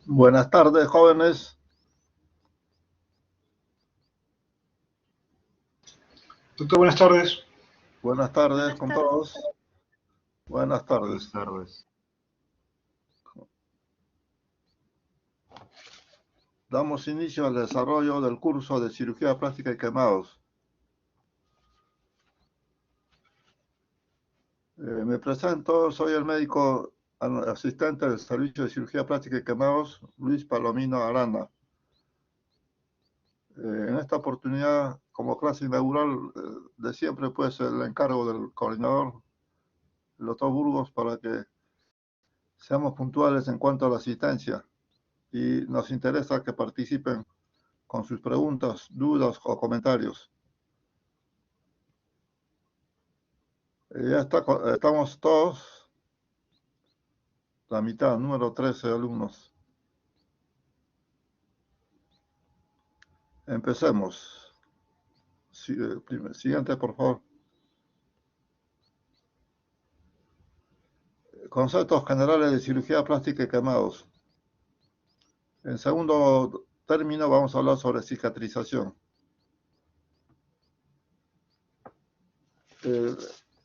Buenas tardes, jóvenes. Doctor, buenas tardes. Buenas tardes Buenas con tardes. todos. Buenas Buenas tardes. tardes. Damos inicio al desarrollo del curso de cirugía plástica y quemados. Me presento, soy el médico asistente del Servicio de Cirugía Plástica y Quemados, Luis Palomino Arana. En esta oportunidad, como clase inaugural de siempre, pues el encargo del coordinador, el doctor Burgos, para que seamos puntuales en cuanto a la asistencia. Y nos interesa que participen con sus preguntas, dudas o comentarios. Estamos todos, la mitad, número 13 alumnos. Empecemos. Siguiente, por favor. Conceptos generales de cirugía plástica y quemados. En segundo término vamos a hablar sobre cicatrización.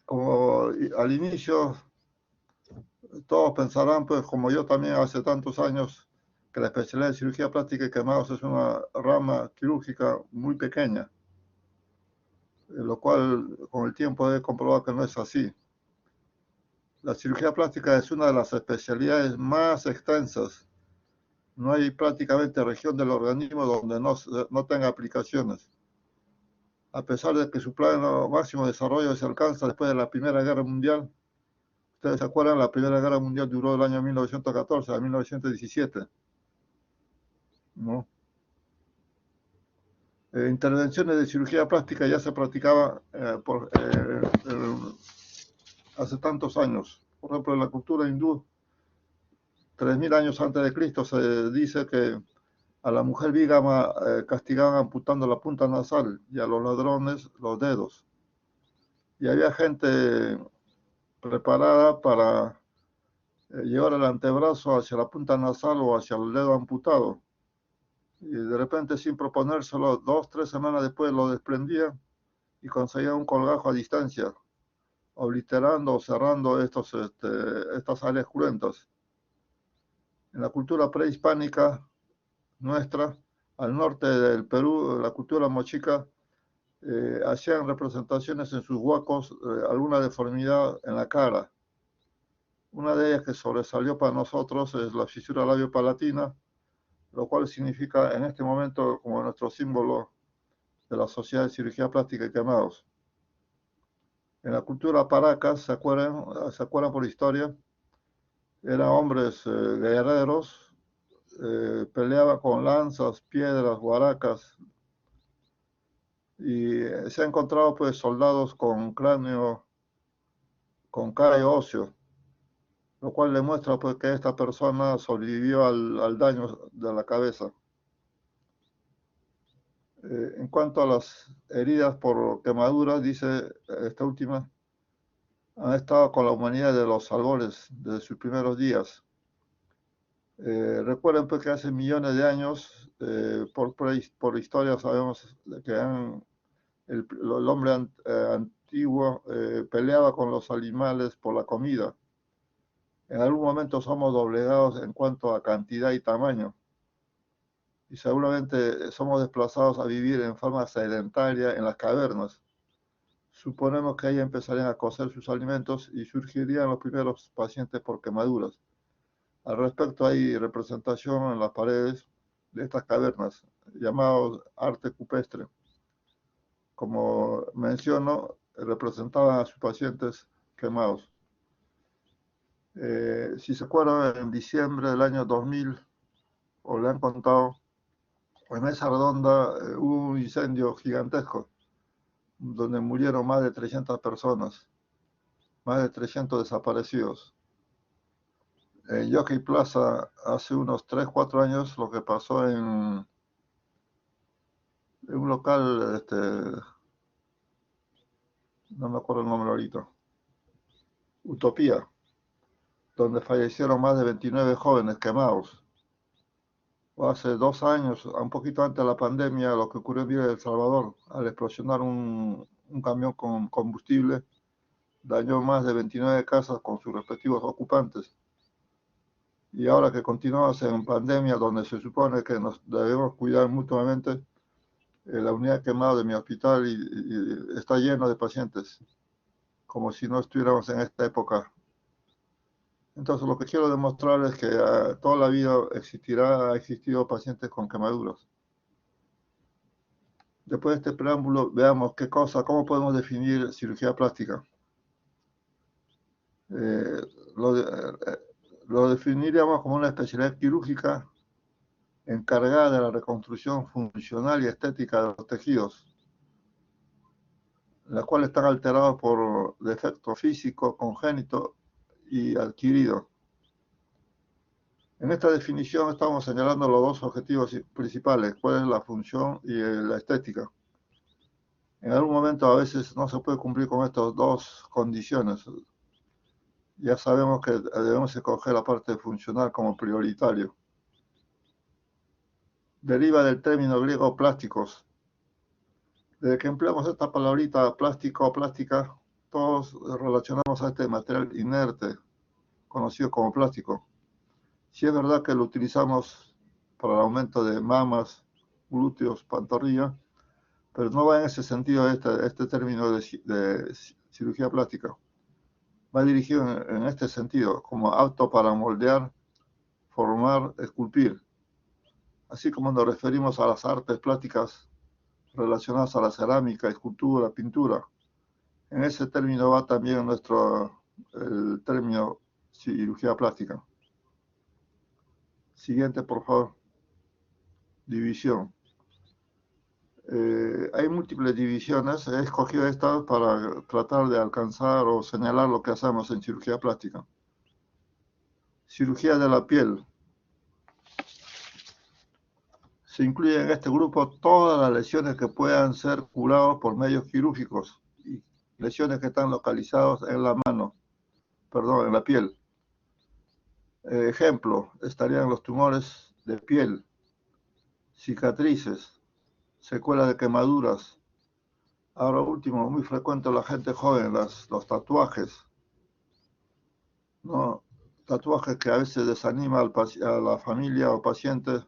Como al inicio, todos pensarán, pues como yo también hace tantos años, que la especialidad de cirugía plástica y quemados es una rama quirúrgica muy pequeña, lo cual con el tiempo he comprobado que no es así. La cirugía plástica es una de las especialidades más extensas. No hay prácticamente región del organismo donde no tenga aplicaciones. A pesar de que su plano máximo desarrollo se alcanza después de la Primera Guerra Mundial. Ustedes se acuerdan, la Primera Guerra Mundial duró del año 1914 a 1917. ¿No? Intervenciones de cirugía plástica ya se practicaban hace tantos años. Por ejemplo, en la cultura hindú, 3000 años antes de Cristo, se dice que a la mujer vígama castigaban amputando la punta nasal y a los ladrones los dedos. Y había gente preparada para llevar el antebrazo hacia la punta nasal o hacia el dedo amputado. Y de repente, sin proponérselo, 2, 3 semanas después lo desprendían y conseguían un colgajo a distancia, obliterando o cerrando estas áreas cruentas. En la cultura prehispánica nuestra, al norte del Perú, la cultura mochica, hacían representaciones en sus huacos, alguna deformidad en la cara. Una de ellas que sobresalió para nosotros es la fisura labio-palatina, lo cual significa en este momento como nuestro símbolo de la Sociedad de Cirugía Plástica y Quemados. En la cultura paracas, ¿se acuerdan por historia? Eran hombres guerreros, peleaban con lanzas, piedras, guaracas, y se ha encontrado pues soldados con cráneo, con callo óseo, lo cual demuestra pues que esta persona sobrevivió al daño de la cabeza. En cuanto a las heridas por quemaduras, dice esta última, han estado con la humanidad de los albores, desde sus primeros días. Recuerden pues que hace millones de años, por historia sabemos que el hombre antiguo peleaba con los animales por la comida. En algún momento somos doblegados en cuanto a cantidad y tamaño. Y seguramente somos desplazados a vivir en forma sedentaria en las cavernas. Suponemos que ahí empezarían a cocer sus alimentos y surgirían los primeros pacientes por quemaduras. Al respecto hay representación en las paredes de estas cavernas, llamados arte rupestre. Como menciono, representaban a sus pacientes quemados. Si se acuerdan, en diciembre del año 2000, o le han contado, en Mesa Redonda hubo un incendio gigantesco, donde murieron más de 300 personas, más de 300 desaparecidos. En Jockey Plaza, hace unos 3, 4 años, lo que pasó en un local, no me acuerdo el nombre ahorita, Utopía, donde fallecieron más de 29 jóvenes quemados. o hace 2 años, un poquito antes de la pandemia, lo que ocurrió en El Salvador, al explosionar un camión con combustible, dañó más de 29 casas con sus respectivos ocupantes. Y ahora que continuamos en pandemia, donde se supone que nos debemos cuidar mutuamente, la unidad quemada de mi hospital está lleno de pacientes, como si no estuviéramos en esta época. Entonces, lo que quiero demostrar es que toda la vida ha existido pacientes con quemaduras. Después de este preámbulo, veamos cómo podemos definir cirugía plástica. Eh, lo definiríamos como una especialidad quirúrgica encargada de la reconstrucción funcional y estética de los tejidos, las cuales están alterados por defectos físicos, congénitos y adquiridos. En esta definición estamos señalando los dos objetivos principales, cuál es la función y la estética. En algún momento a veces no se puede cumplir con estas dos condiciones. Ya sabemos que debemos escoger la parte funcional como prioritario. Deriva del término griego plásticos. Desde que empleamos esta palabrita plástico o plástica, todos relacionamos a este material inerte, conocido como plástico. Si es verdad que lo utilizamos para el aumento de mamas, glúteos, pantorrilla, pero no va en ese sentido este término de cirugía plástica. Va dirigido en este sentido, como apto para moldear, formar, esculpir, así como nos referimos a las artes plásticas relacionadas a la cerámica, escultura, pintura. En ese término va también el término cirugía plástica. Siguiente, por favor. División. Hay múltiples divisiones. He escogido estas para tratar de alcanzar o señalar lo que hacemos en cirugía plástica. Cirugía de la piel. Se incluye en este grupo todas las lesiones que puedan ser curadas por medios quirúrgicos y lesiones que están localizadas en en la piel. Ejemplo, estarían los tumores de piel, cicatrices, secuelas de quemaduras. Ahora último, muy frecuente en la gente joven, los tatuajes, ¿no? Tatuajes que a veces desaniman a la familia o paciente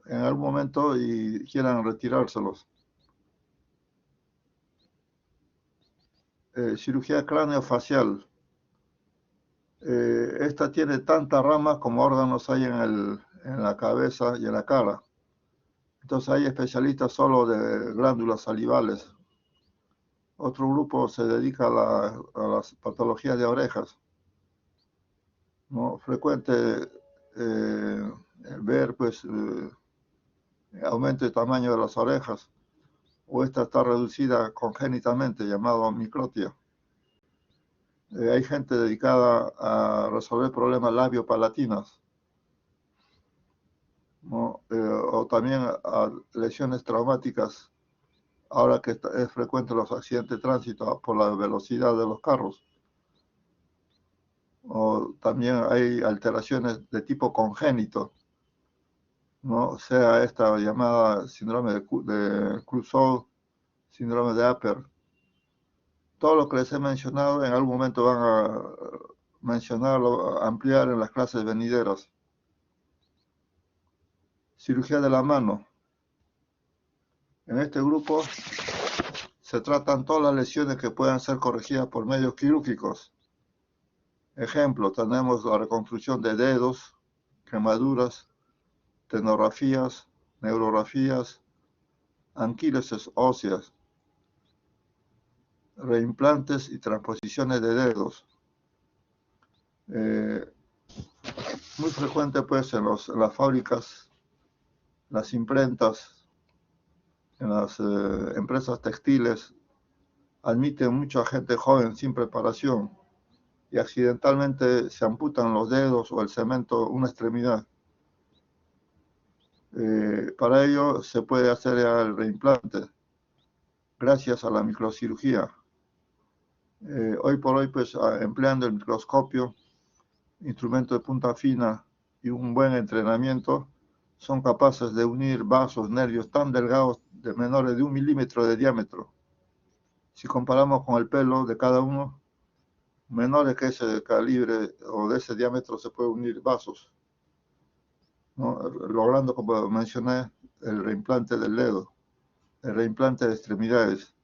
en algún momento y quieran retirárselos. Cirugía craneofacial. Esta tiene tantas ramas como órganos hay en la cabeza y en la cara. Entonces hay especialistas solo de glándulas salivales. Otro grupo se dedica a las patologías de orejas, ¿no? Frecuente ver aumento de tamaño de las orejas, o esta está reducida congénitamente, llamado microtia. Hay gente dedicada a resolver problemas labiopalatinos, ¿no? O también a lesiones traumáticas, ahora que es frecuente los accidentes de tránsito por la velocidad de los carros. O también hay alteraciones de tipo congénito, ¿no? Sea esta llamada síndrome de Crusoe, síndrome de Apert. Todo lo que les he mencionado en algún momento van a mencionarlo, ampliar en las clases venideras. Cirugía de la mano. En este grupo se tratan todas las lesiones que puedan ser corregidas por medios quirúrgicos. Ejemplo, tenemos la reconstrucción de dedos, quemaduras, tenografías, neurografías, anquilosis óseas, reimplantes y transposiciones de dedos. Muy frecuente pues en las fábricas, las imprentas, en las empresas textiles, admiten mucha gente joven sin preparación y accidentalmente se amputan los dedos o el cemento una extremidad. Para ello se puede hacer el reimplante gracias a la microcirugía. Hoy por hoy, pues empleando el microscopio, instrumentos de punta fina y un buen entrenamiento son capaces de unir vasos, nervios tan delgados de menores de 1 milímetro de diámetro. Si comparamos con el pelo de cada uno, menores que ese calibre o de ese diámetro se pueden unir vasos, ¿no? Logrando, como mencioné, el reimplante del dedo, el reimplante de extremidades.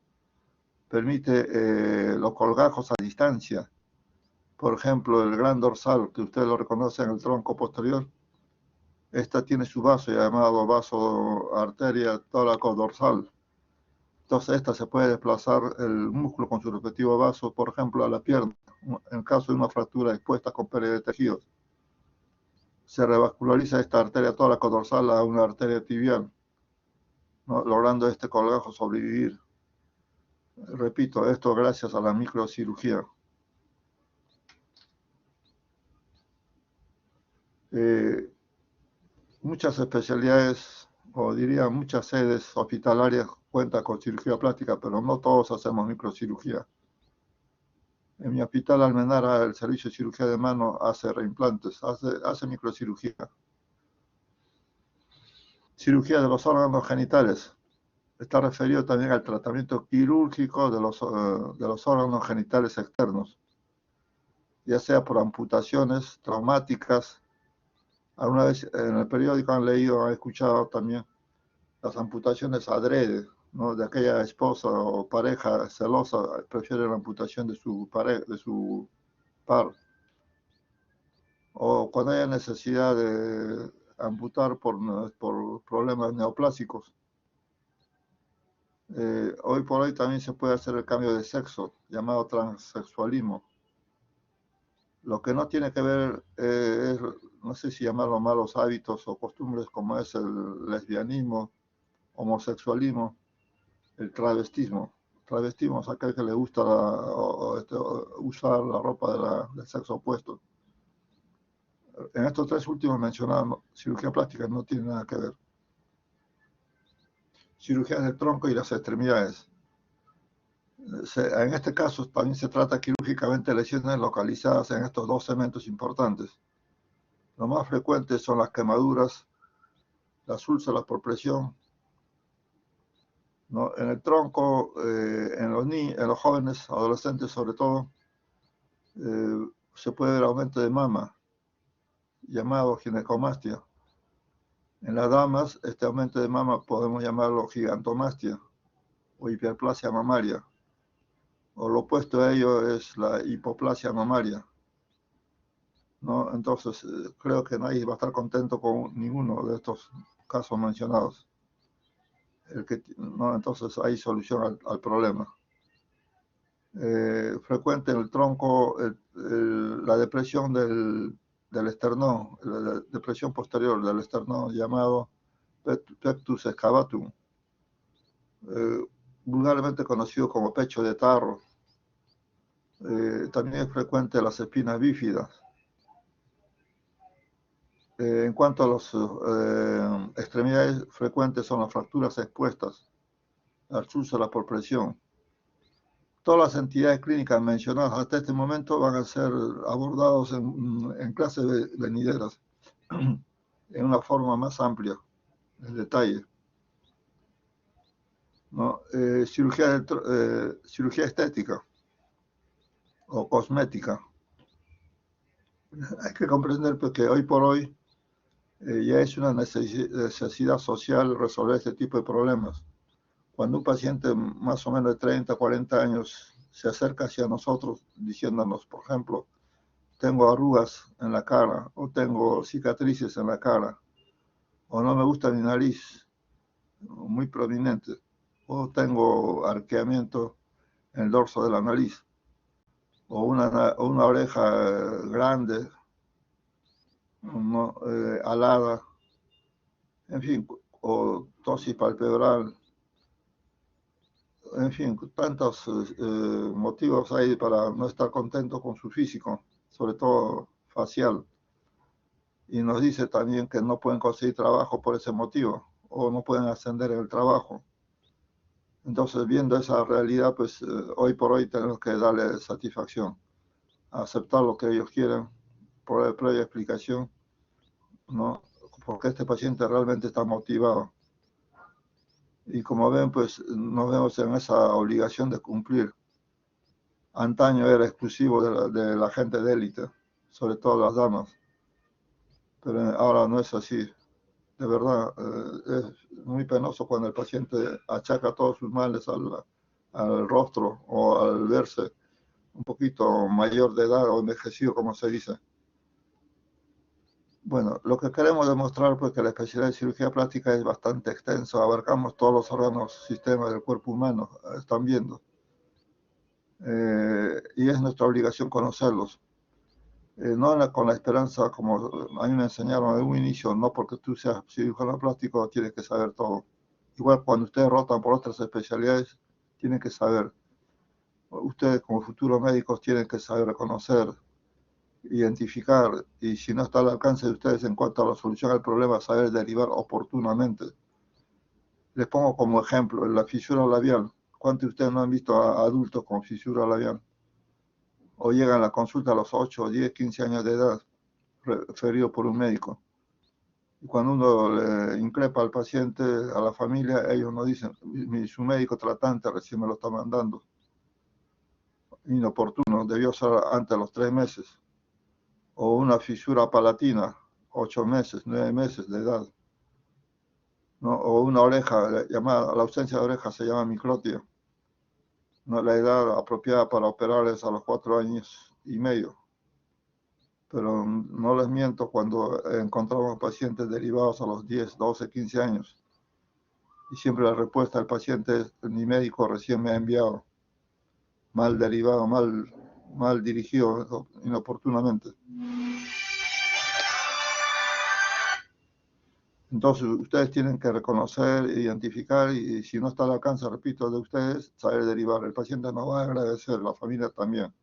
Permite los colgajos a distancia. Por ejemplo, el gran dorsal, que ustedes lo reconocen en el tronco posterior, esta tiene su vaso llamado vaso arteria tóraco-dorsal. Entonces, esta se puede desplazar el músculo con su respectivo vaso, por ejemplo, a la pierna, en caso de una fractura expuesta con pérdida de tejidos. Se revasculariza esta arteria tóraco-dorsal a una arteria tibial, ¿no? Logrando este colgajo sobrevivir. Repito, esto gracias a la microcirugía. Muchas especialidades, o diría muchas sedes hospitalarias cuentan con cirugía plástica, pero no todos hacemos microcirugía. En mi hospital Almenara, el servicio de cirugía de mano hace reimplantes, hace microcirugía. Cirugía de los órganos genitales. Está referido también al tratamiento quirúrgico de los órganos genitales externos, ya sea por amputaciones traumáticas. Alguna vez en el periódico han leído, han escuchado también las amputaciones adrede, ¿no? De aquella esposa o pareja celosa, prefiere la amputación de su par. O cuando haya necesidad de amputar por problemas neoplásicos. Hoy por hoy también se puede hacer el cambio de sexo, llamado transexualismo. Lo que no tiene que ver es, no sé si llamarlo malos hábitos o costumbres, como es el lesbianismo, homosexualismo, el travestismo. Travestismo es aquel que le gusta usar la ropa del sexo opuesto. En estos tres últimos mencionados, cirugía plástica no tiene nada que ver. Cirugías del tronco y las extremidades. En este caso también se trata quirúrgicamente de lesiones localizadas en estos dos segmentos importantes. Lo más frecuentes son las quemaduras, las úlceras por presión, ¿no? En el tronco, en los jóvenes, adolescentes sobre todo, se puede ver aumento de mama, llamado ginecomastia. En las damas, este aumento de mama podemos llamarlo gigantomastia o hiperplasia mamaria. O lo opuesto a ello es la hipoplasia mamaria, ¿no? Entonces, creo que nadie va a estar contento con ninguno de estos casos mencionados. ¿No? Entonces, hay solución al problema. Frecuente en el tronco la depresión del esternón, la depresión posterior del esternón, llamado pectus excavatum, vulgarmente conocido como pecho de tarro. También es frecuente las espinas bífidas. En cuanto a las extremidades, frecuentes son las fracturas expuestas, las úlceras por presión. Todas las entidades clínicas mencionadas hasta este momento van a ser abordados en clases venideras, en una forma más amplia, en detalle, ¿no? Cirugía estética o cosmética. Hay que comprender que hoy por hoy ya es una necesidad social resolver este tipo de problemas. Cuando un paciente más o menos de 30, 40 años se acerca hacia nosotros diciéndonos, por ejemplo, tengo arrugas en la cara, o tengo cicatrices en la cara, o no me gusta mi nariz muy prominente, o tengo arqueamiento en el dorso de la nariz, o una oreja grande, ¿no? Alada, en fin, o tosis palpebral. En fin, tantos motivos hay para no estar contento con su físico, sobre todo facial. Y nos dice también que no pueden conseguir trabajo por ese motivo, o no pueden ascender en el trabajo. Entonces, viendo esa realidad, pues hoy por hoy tenemos que darle satisfacción, aceptar lo que ellos quieren, por previa explicación, ¿no? Porque este paciente realmente está motivado. Y como ven, pues nos vemos en esa obligación de cumplir. Antaño era exclusivo de la gente de élite, sobre todo las damas, pero ahora no es así. De verdad, es muy penoso cuando el paciente achaca todos sus males al rostro o al verse un poquito mayor de edad o envejecido, como se dice. Bueno, lo que queremos demostrar, pues, que la especialidad de cirugía plástica es bastante extensa, abarcamos todos los órganos, sistemas del cuerpo humano, están viendo. Y es nuestra obligación conocerlos. No con la esperanza, como a mí me enseñaron en un inicio, no porque tú seas cirujano plástico tienes que saber todo. Igual cuando ustedes rotan por otras especialidades, tienen que saber. Ustedes como futuros médicos tienen que saber reconocer, identificar, y si no está al alcance de ustedes en cuanto a la solución al problema, saber derivar oportunamente. Les pongo como ejemplo la fisura labial. ¿Cuántos de ustedes no han visto a adultos con fisura labial? O llegan a la consulta a los 8, 10, 15 años de edad, referido por un médico. Y cuando uno le increpa al paciente, a la familia, ellos nos dicen, su médico tratante recién me lo está mandando. Inoportuno, debió ser antes de los 3 meses. O una fisura palatina, 8 meses, 9 meses de edad. ¿No? O una oreja, llamada, la ausencia de oreja se llama microtia. ¿No? La edad apropiada para operar es a los 4 años y medio. Pero no les miento cuando encontramos pacientes derivados a los 10, 12, 15 años. Y siempre la respuesta del paciente es, mi médico recién me ha enviado, mal derivado, mal dirigido, inoportunamente. Entonces ustedes tienen que reconocer, identificar y si no está al alcance, repito, de ustedes, saber derivar. El paciente nos va a agradecer, la familia también.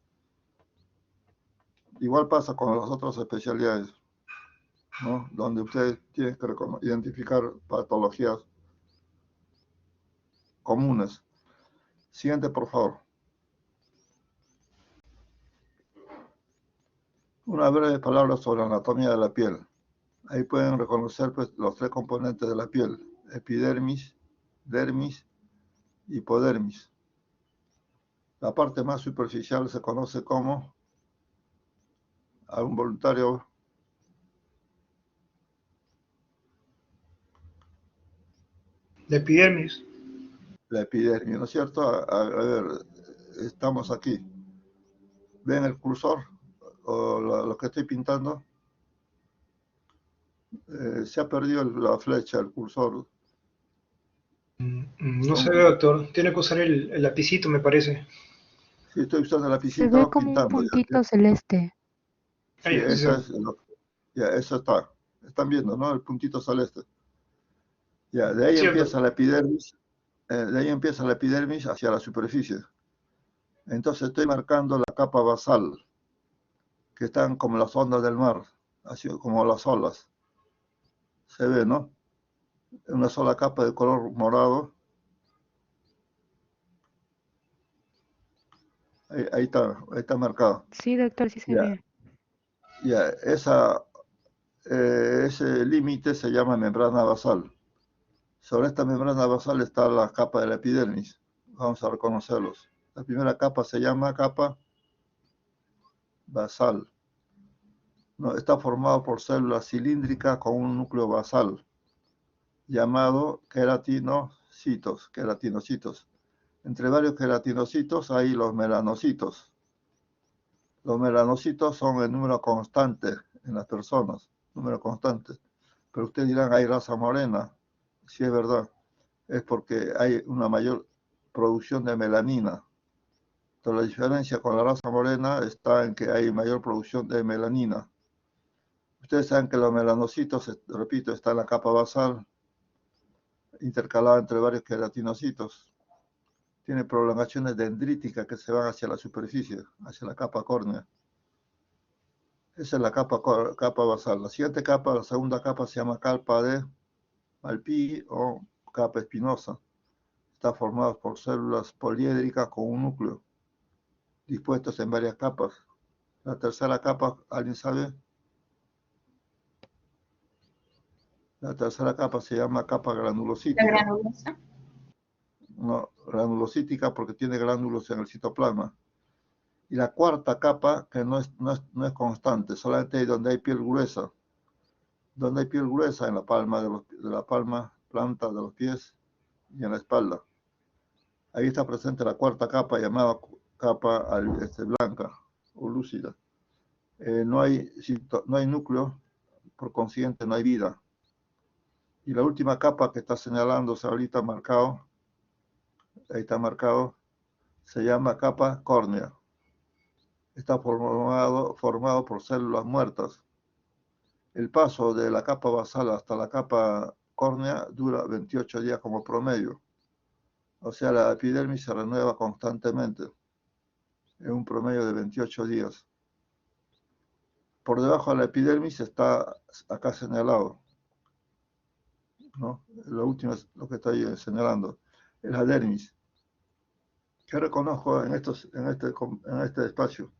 Igual pasa con las otras especialidades, ¿no? Donde ustedes tienen que identificar patologías comunes. Siguiente, por favor. Una breve palabra sobre la anatomía de la piel. Ahí pueden reconocer, pues, los 3 componentes de la piel: epidermis, dermis, hipodermis. La parte más superficial se conoce como, a un voluntario, La epidermis. la epidermis, ¿no es cierto? A ver, estamos aquí. ¿Ven el cursor? O lo que estoy pintando. Se ha perdido la flecha, el cursor. No se ve, doctor. Tiene que usar el lapicito, me parece. Sí, estoy usando el Se ve lapicito como un pintando. puntito celeste. Sí, Ahí, sí. esa es ya, eso está. Están viendo, ¿no? El puntito celeste. Ya, de ahí Cierto. empieza la epidermis. De ahí empieza la epidermis hacia la superficie. Entonces estoy marcando la capa basal, que están como las ondas del mar, así como las olas. Se ve, ¿no? Una sola capa de color morado. Ahí está marcado. Sí, doctor, sí se Ya, ve. ya, ese límite se llama membrana basal. Sobre esta membrana basal está la capa de la epidermis. Vamos a reconocerlos. La primera capa se llama capa basal. No, está formado por células cilíndricas con un núcleo basal llamado queratinocitos. Entre varios queratinocitos hay los melanocitos. Los melanocitos son el número constante en las personas, número constante. Pero ustedes dirán, hay raza morena. Sí, es verdad. Es porque hay una mayor producción de melanina. Entonces, la diferencia con la raza morena está en que hay mayor producción de melanina. Ustedes saben que los melanocitos, repito, está en la capa basal, intercalada entre varios queratinocitos. Tiene prolongaciones dendríticas que se van hacia la superficie, hacia la capa córnea. Esa es la capa basal. La siguiente capa, la segunda capa, se llama capa de Malpighi o capa espinosa. Está formada por células poliédricas con un núcleo, dispuestos en varias capas. La tercera capa, ¿alguien sabe? La tercera capa se llama capa La granulocítica. granulosa. No, granulocítica porque tiene gránulos en el citoplasma. Y la cuarta capa, que no es constante, solamente hay donde hay piel gruesa. Donde hay piel gruesa en la palma de la palma, planta de los pies y en la espalda. Ahí está presente la cuarta capa llamada capa blanca o lúcida. No hay núcleo, por consiguiente no hay vida. Y la última capa que está señalándose ahorita marcado, ahí está marcado, se llama capa córnea. Está formado por células muertas. El paso de la capa basal hasta la capa córnea dura 28 días como promedio. O sea, la epidermis se renueva constantemente en un promedio de 28 días. Por debajo de la epidermis está acá señalado, ¿no? Lo último es lo que estoy señalando, es la dermis. Que reconozco en este espacio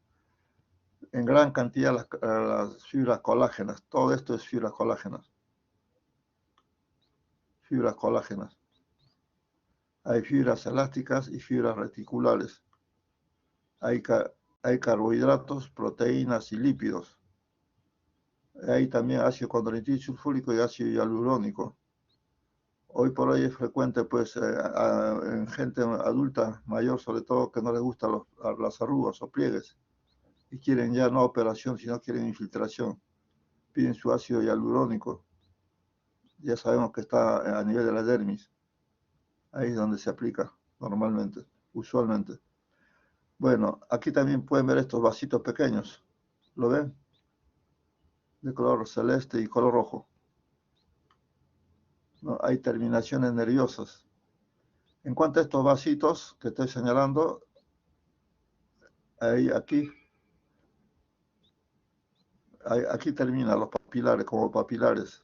en gran cantidad las fibras colágenas. Todo esto es fibras colágenas. Fibras colágenas. Hay fibras elásticas y fibras reticulares. Hay carbohidratos, proteínas y lípidos. Hay también ácido condroitín sulfúrico y ácido hialurónico. Hoy por hoy es frecuente, pues, en gente adulta, mayor sobre todo, que no les gustan las arrugas o pliegues y quieren ya no operación, sino quieren infiltración. Piden su ácido hialurónico. Ya sabemos que está a nivel de la dermis. Ahí es donde se aplica normalmente, usualmente. Bueno, aquí también pueden ver estos vasitos pequeños. ¿Lo ven? De color celeste y color rojo. ¿No? Hay terminaciones nerviosas. En cuanto a estos vasitos que estoy señalando, aquí terminan los papilares como papilares,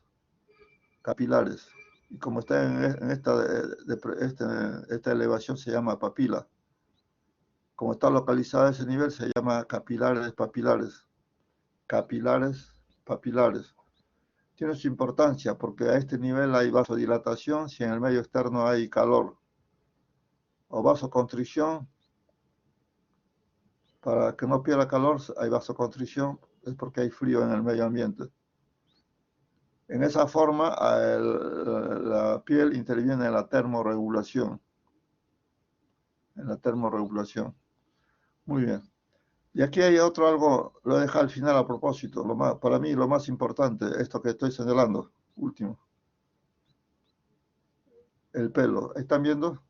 capilares. Y como está en esta elevación se llama papila. Como está localizado a ese nivel se llama capilares papilares. Capilares papilares. Tiene su importancia porque a este nivel hay vasodilatación si en el medio externo hay calor. O vasoconstricción, para que no pierda calor hay vasoconstricción, es porque hay frío en el medio ambiente. En esa forma la piel interviene en la termorregulación. En la termorregulación. Muy bien. Y aquí hay algo, lo he dejado al final a propósito, para mí lo más importante, esto que estoy señalando, último. El pelo. ¿Están viendo?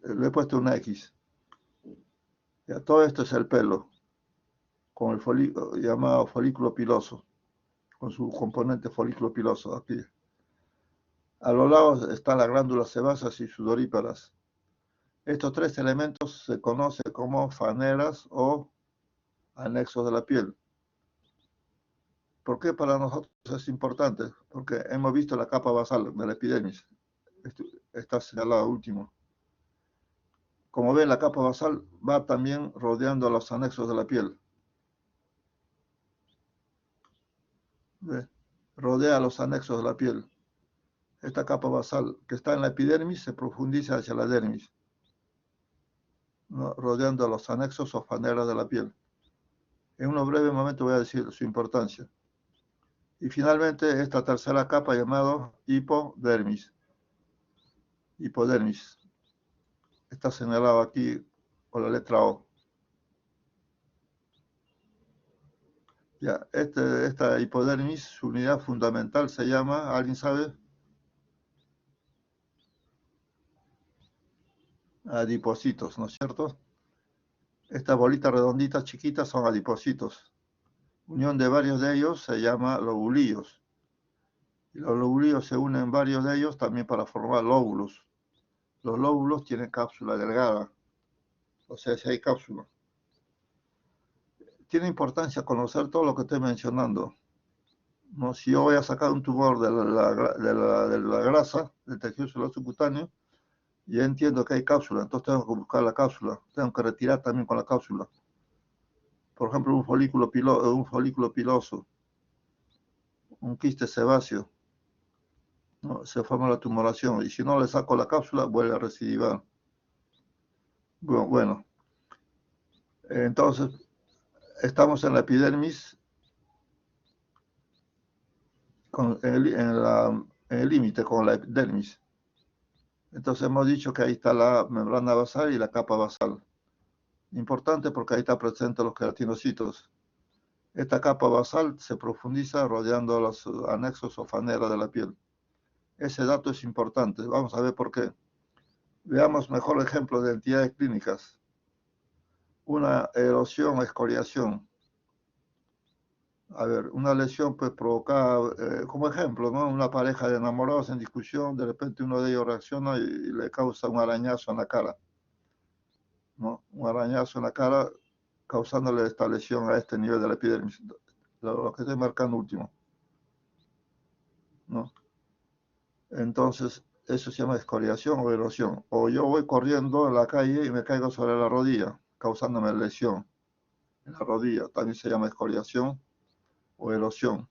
Le he puesto una X. Ya, todo esto es el pelo, con el folículo llamado folículo piloso, con su componente folículo piloso aquí. A los lados están las glándulas sebáceas y sudoríparas. Estos tres elementos se conocen como faneras o anexos de la piel. ¿Por qué para nosotros es importante? Porque hemos visto la capa basal de la epidermis. Está señalado último. Como ven, la capa basal va también rodeando a los anexos de la piel. ¿Ve? Rodea los anexos de la piel. Esta capa basal que está en la epidermis se profundiza hacia la dermis, ¿no? Rodeando a los anexos o faneras de la piel. En unos breves momentos voy a decir su importancia. Y finalmente esta tercera capa llamada hipodermis. Hipodermis. Está señalado aquí con la letra O. Ya, esta hipodermis, su unidad fundamental se llama, ¿alguien sabe? Adipocitos, ¿no es cierto? Estas bolitas redonditas chiquitas son adipocitos. Unión de varios de ellos se llama lobulillos. Y los lobulillos se unen varios de ellos también para formar lóbulos. Los lóbulos tienen cápsula delgada. O sea, si hay cápsula. Tiene importancia conocer todo lo que estoy mencionando. ¿No? Si yo voy a sacar un tumor de la grasa, del tejido celular subcutáneo, ya entiendo que hay cápsula, entonces tengo que buscar la cápsula. Tengo que retirar también con la cápsula. Por ejemplo, un folículo piloso. un quiste sebáceo, ¿no? Se forma la tumoración, y si no le saco la cápsula, vuelve a recidivar. Bueno, entonces estamos en la epidermis, en el límite con la epidermis. Entonces hemos dicho que ahí está la membrana basal y la capa basal. Importante porque ahí está presente los queratinocitos. Esta capa basal se profundiza rodeando los anexos o faneras de la piel. Ese dato es importante. Vamos a ver por qué. Veamos mejor ejemplo de entidades clínicas. Una erosión o escoriación. A ver, una lesión pues provocada, como ejemplo, ¿no? Una pareja de enamorados en discusión, de repente uno de ellos reacciona y le causa un arañazo en la cara, ¿no? Un arañazo en la cara causándole esta lesión a este nivel de la epidermis. Lo que estoy marcando último, ¿no? Entonces, eso se llama escoriación o erosión. O yo voy corriendo en la calle y me caigo sobre la rodilla, causándome lesión en la rodilla. También se llama escoriación o erosión.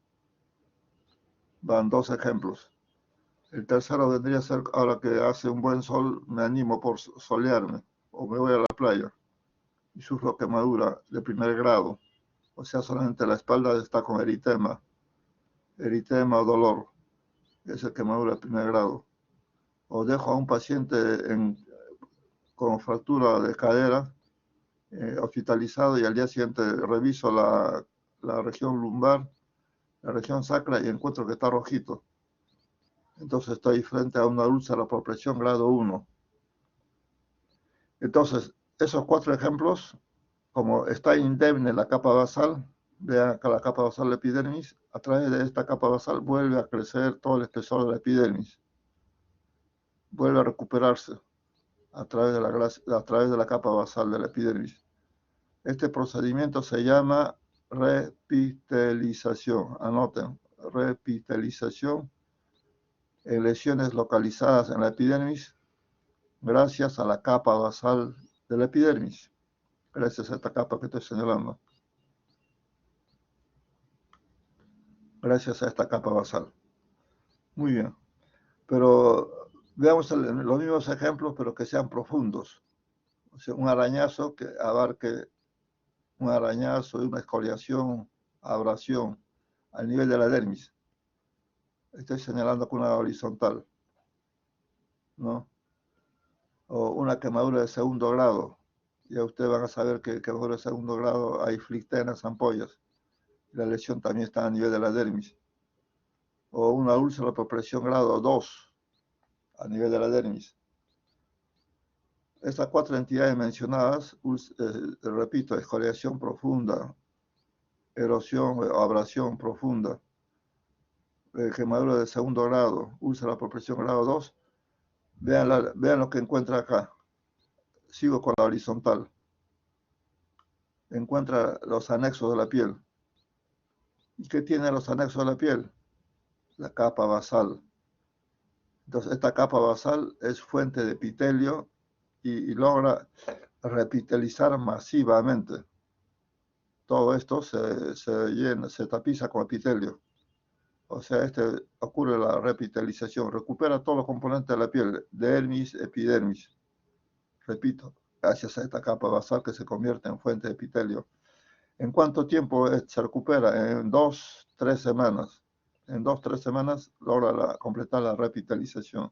Van dos ejemplos. El tercero vendría a ser, ahora que hace un buen sol, me animo por solearme, o me voy a la playa y sufro quemadura de primer grado. O sea, solamente la espalda está con eritema o dolor. Esa es quemadura de primer grado. O dejo a un paciente con fractura de cadera hospitalizado y al día siguiente reviso la región lumbar, la región sacra y encuentro que está rojito. Entonces estoy frente a una úlcera por presión grado 1. Entonces, esos cuatro ejemplos, como está indemne la capa basal, vean acá la capa basal de epidermis, a través de esta capa basal vuelve a crecer todo el espesor de la epidermis. Vuelve a recuperarse a través de la capa basal de la epidermis. Este procedimiento se llama repitelización. Anoten, repitelización en lesiones localizadas en la epidermis gracias a la capa basal de la epidermis. Gracias a esta capa que estoy señalando. Gracias a esta capa basal. Muy bien. Pero veamos los mismos ejemplos, pero que sean profundos. O sea, un arañazo que abarque un arañazo y una escoriación, abrasión al nivel de la dermis. Estoy señalando con una horizontal, ¿no? O una quemadura de segundo grado. Ya ustedes van a saber que quemadura de segundo grado hay flictenas, ampollas. La lesión también está a nivel de la dermis. O una úlcera por presión grado 2 a nivel de la dermis. Estas cuatro entidades mencionadas, repito, escoriación profunda, erosión o abrasión profunda, quemadura de segundo grado, úlcera por presión grado 2, vean lo que encuentra acá. Sigo con la horizontal. Encuentra los anexos de la piel. ¿Y qué tienen los anexos de la piel? La capa basal. Entonces, esta capa basal es fuente de epitelio y logra repitelizar masivamente. Todo esto se tapiza con epitelio. O sea, ocurre la repitelización, recupera todos los componentes de la piel, dermis, epidermis. Repito, gracias a esta capa basal que se convierte en fuente de epitelio. ¿En cuánto tiempo se recupera? En 2-3 semanas. En 2-3 semanas logra completar la repitelización.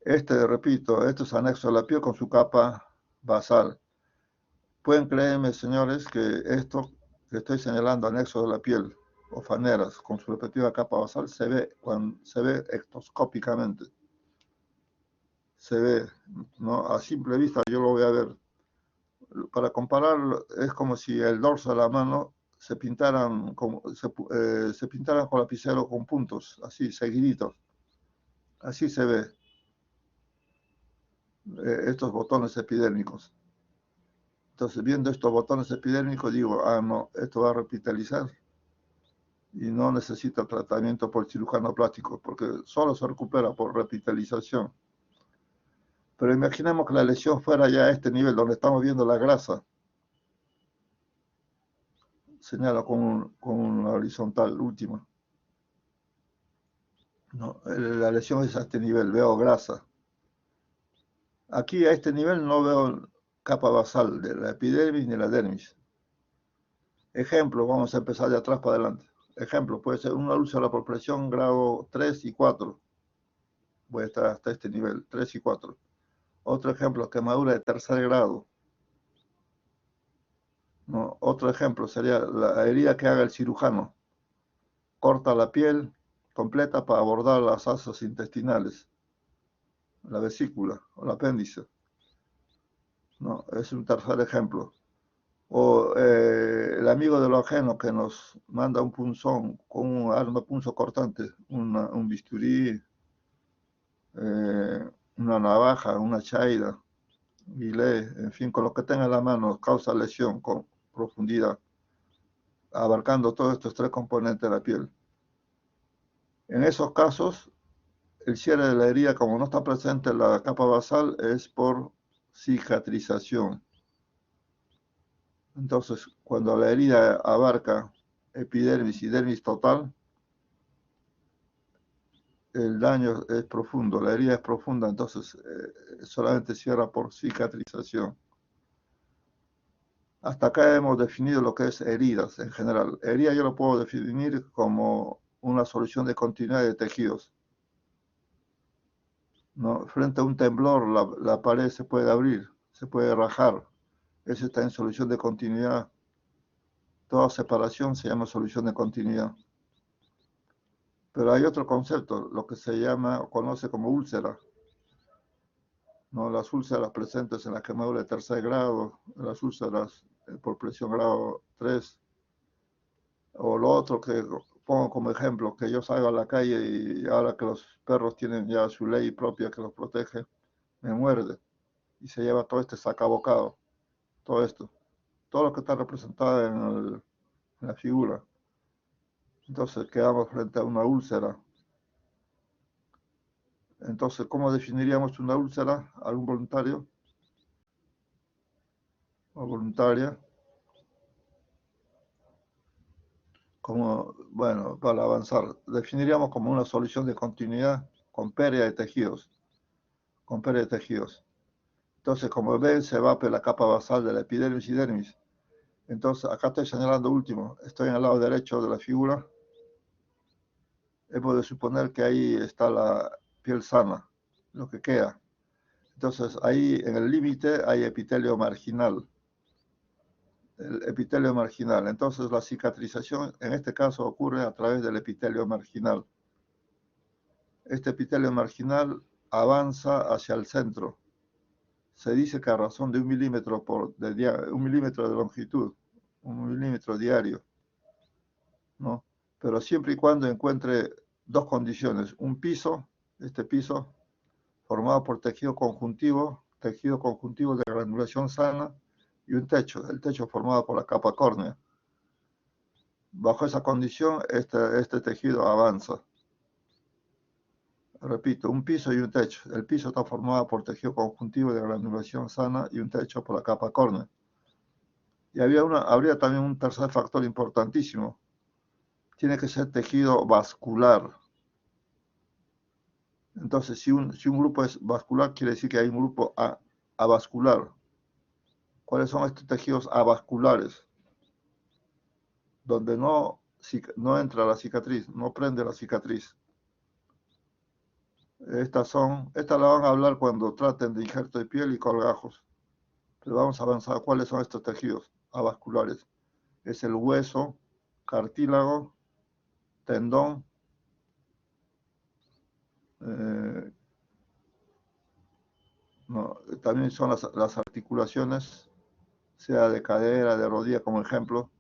Repito, esto es anexo a la piel con su capa basal. Pueden creerme, señores, que esto que estoy señalando, anexo de la piel o faneras con su respectiva capa basal, se ve ectoscópicamente. Se ve, ¿no? A simple vista yo lo voy a ver. Para compararlo, es como si el dorso de la mano se pintaran con lapicero con puntos, así, seguiditos. Así se ve estos botones epidérmicos. Entonces, viendo estos botones epidérmicos, digo, no, esto va a repitalizar y no necesita tratamiento por cirujano plástico, porque solo se recupera por repitalización. Pero imaginemos que la lesión fuera ya a este nivel, donde estamos viendo la grasa. señalo con una horizontal última. No, la lesión es a este nivel, veo grasa. Aquí a este nivel no veo capa basal de la epidermis ni la dermis. Ejemplo, vamos a empezar de atrás para adelante. Ejemplo, puede ser una úlcera por presión grado 3 y 4. Voy a estar hasta este nivel, 3 y 4. Otro ejemplo, quemadura de tercer grado. ¿No? Otro ejemplo sería la herida que haga el cirujano. Corta la piel completa para abordar las asas intestinales, la vesícula o el apéndice. ¿No? Es un tercer ejemplo. O el amigo de lo ajeno que nos manda un punzón con un arma punzo cortante, un bisturí, una navaja, una chaira, bilé, en fin, con lo que tenga en la mano, causa lesión con profundidad, abarcando todos estos tres componentes de la piel. En esos casos, el cierre de la herida, como no está presente en la capa basal, es por cicatrización. Entonces, cuando la herida abarca epidermis y dermis total, el daño es profundo, la herida es profunda, entonces solamente cierra por cicatrización. Hasta acá hemos definido lo que es heridas en general. Herida yo lo puedo definir como una solución de continuidad de tejidos. ¿No? Frente a un temblor, la pared se puede abrir, se puede rajar. Eso está en solución de continuidad. Toda separación se llama solución de continuidad. Pero hay otro concepto, lo que se llama o conoce como úlcera. ¿No? Las úlceras presentes en la quemadura de tercer grado, las úlceras por presión grado 3, o lo otro que pongo como ejemplo, que yo salgo a la calle y ahora que los perros tienen ya su ley propia que los protege, me muerde y se lleva todo este sacabocado, todo esto, todo lo que está representado en la figura. Entonces quedamos frente a una úlcera. Entonces, ¿cómo definiríamos una úlcera? ¿Algún voluntario o voluntaria? Como, bueno, para avanzar, definiríamos como una solución de continuidad con pérdida de tejidos, con pérdida de tejidos. Entonces, como ven, se va por la capa basal de la epidermis y dermis. Entonces, acá estoy señalando último, estoy en el lado derecho de la figura. Hemos de suponer que ahí está la piel sana, lo que queda. Entonces, ahí en el límite hay epitelio marginal. El epitelio marginal. Entonces, la cicatrización en este caso ocurre a través del epitelio marginal. Este epitelio marginal avanza hacia el centro. Se dice que a razón de 1 milímetro, 1 milímetro de longitud, 1 milímetro diario, ¿no? Pero siempre y cuando encuentre dos condiciones. Un piso, este piso, formado por tejido conjuntivo de granulación sana, y un techo, el techo formado por la capa córnea. Bajo esa condición, este tejido avanza. Repito, un piso y un techo. El piso está formado por tejido conjuntivo de granulación sana y un techo por la capa córnea. Y habría también un tercer factor importantísimo. Tiene que ser tejido vascular. Entonces, si un grupo es vascular, quiere decir que hay un grupo avascular. ¿Cuáles son estos tejidos avasculares? Donde no entra la cicatriz, no prende la cicatriz. Estas la van a hablar cuando traten de injerto de piel y colgajos. Pero vamos a avanzar. ¿Cuáles son estos tejidos avasculares? Es el hueso, cartílago, tendón, también son las articulaciones, sea de cadera, de rodilla como ejemplo,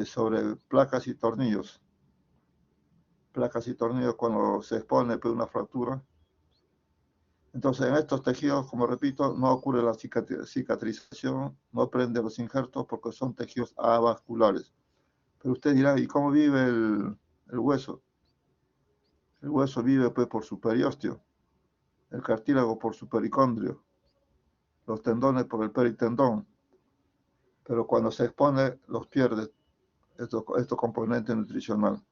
sobre placas y tornillos. Placas y tornillos cuando se expone por una fractura. Entonces, en estos tejidos, como repito, no ocurre la cicatrización, no prende los injertos porque son tejidos avasculares. Pero usted dirá, ¿y cómo vive el hueso? El hueso vive pues, por su periósteo, el cartílago por su pericondrio, los tendones por el peritendón. pero cuando se expone los pierde estos componentes nutricionales.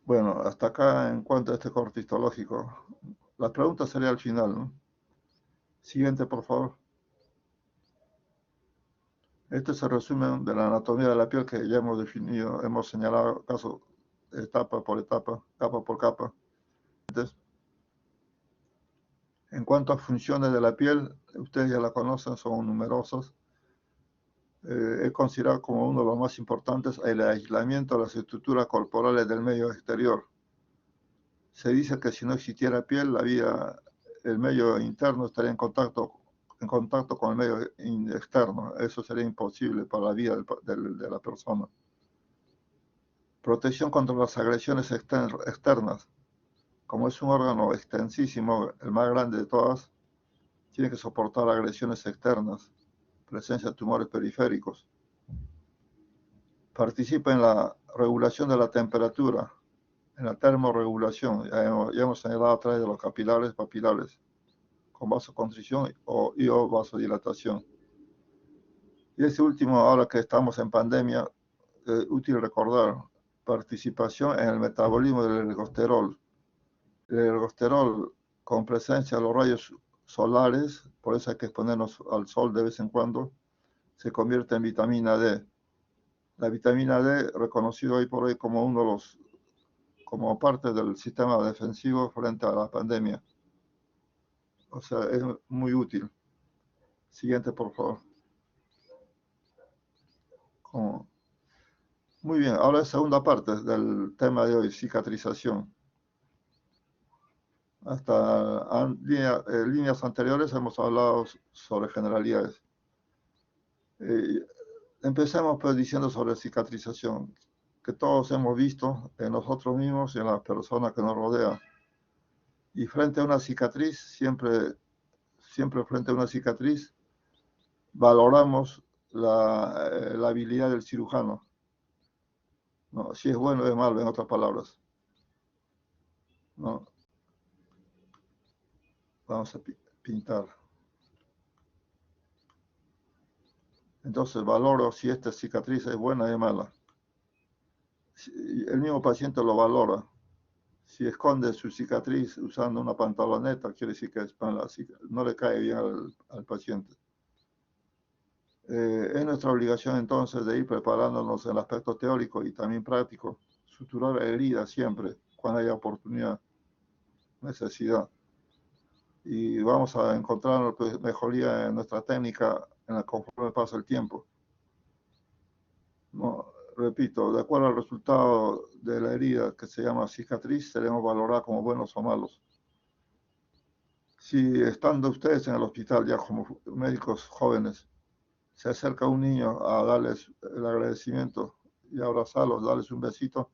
Bueno, hasta acá en cuanto a este corte histológico. La pregunta sería al final, ¿no? Siguiente, por favor. Este es el resumen de la anatomía de la piel que ya hemos definido, hemos señalado caso etapa por etapa, capa por capa. Entonces, en cuanto a funciones de la piel, ustedes ya la conocen, son numerosas. He considerado como uno de los más importantes el aislamiento de las estructuras corporales del medio exterior. Se dice que si no existiera piel, el medio interno estaría en contacto con el medio externo. Eso sería imposible para la vida de la persona. Protección contra las agresiones externas. Como es un órgano extensísimo, el más grande de todas, tiene que soportar agresiones externas, presencia de tumores periféricos. Participa en la regulación de la temperatura, en la termorregulación. Ya hemos señalado a través de los capilares, papilares, con vasoconstricción y o vasodilatación. Y este último, ahora que estamos en pandemia, es útil recordar, participación en el metabolismo del ergosterol. El ergosterol, con presencia de los rayos solares, por eso hay que exponernos al sol de vez en cuando, se convierte en vitamina D. La vitamina D, reconocido hoy por hoy como parte del sistema defensivo frente a la pandemia. O sea, es muy útil. Siguiente, por favor. Muy bien, ahora la segunda parte del tema de hoy, cicatrización. Hasta líneas anteriores hemos hablado sobre generalidades. Empecemos pues diciendo sobre cicatrización, que todos hemos visto en nosotros mismos y en las personas que nos rodean. Y frente a una cicatriz, siempre frente a una cicatriz, valoramos la habilidad del cirujano. ¿No? Si es bueno o es malo, en otras palabras. ¿No? Vamos a pintar. Entonces valoro si esta cicatriz es buena o es mala. El mismo paciente lo valora. Si esconde su cicatriz usando una pantaloneta, quiere decir que no le cae bien al paciente. Es nuestra obligación entonces de ir preparándonos en el aspecto teórico y también práctico, suturar heridas siempre, cuando haya oportunidad, necesidad. Y vamos a encontrar pues, mejoría en nuestra técnica conforme pasa el tiempo. No, repito, de acuerdo al resultado de la herida que se llama cicatriz, seremos valorados como buenos o malos. Si estando ustedes en el hospital ya como médicos jóvenes, se acerca un niño a darles el agradecimiento y abrazarlos, darles un besito,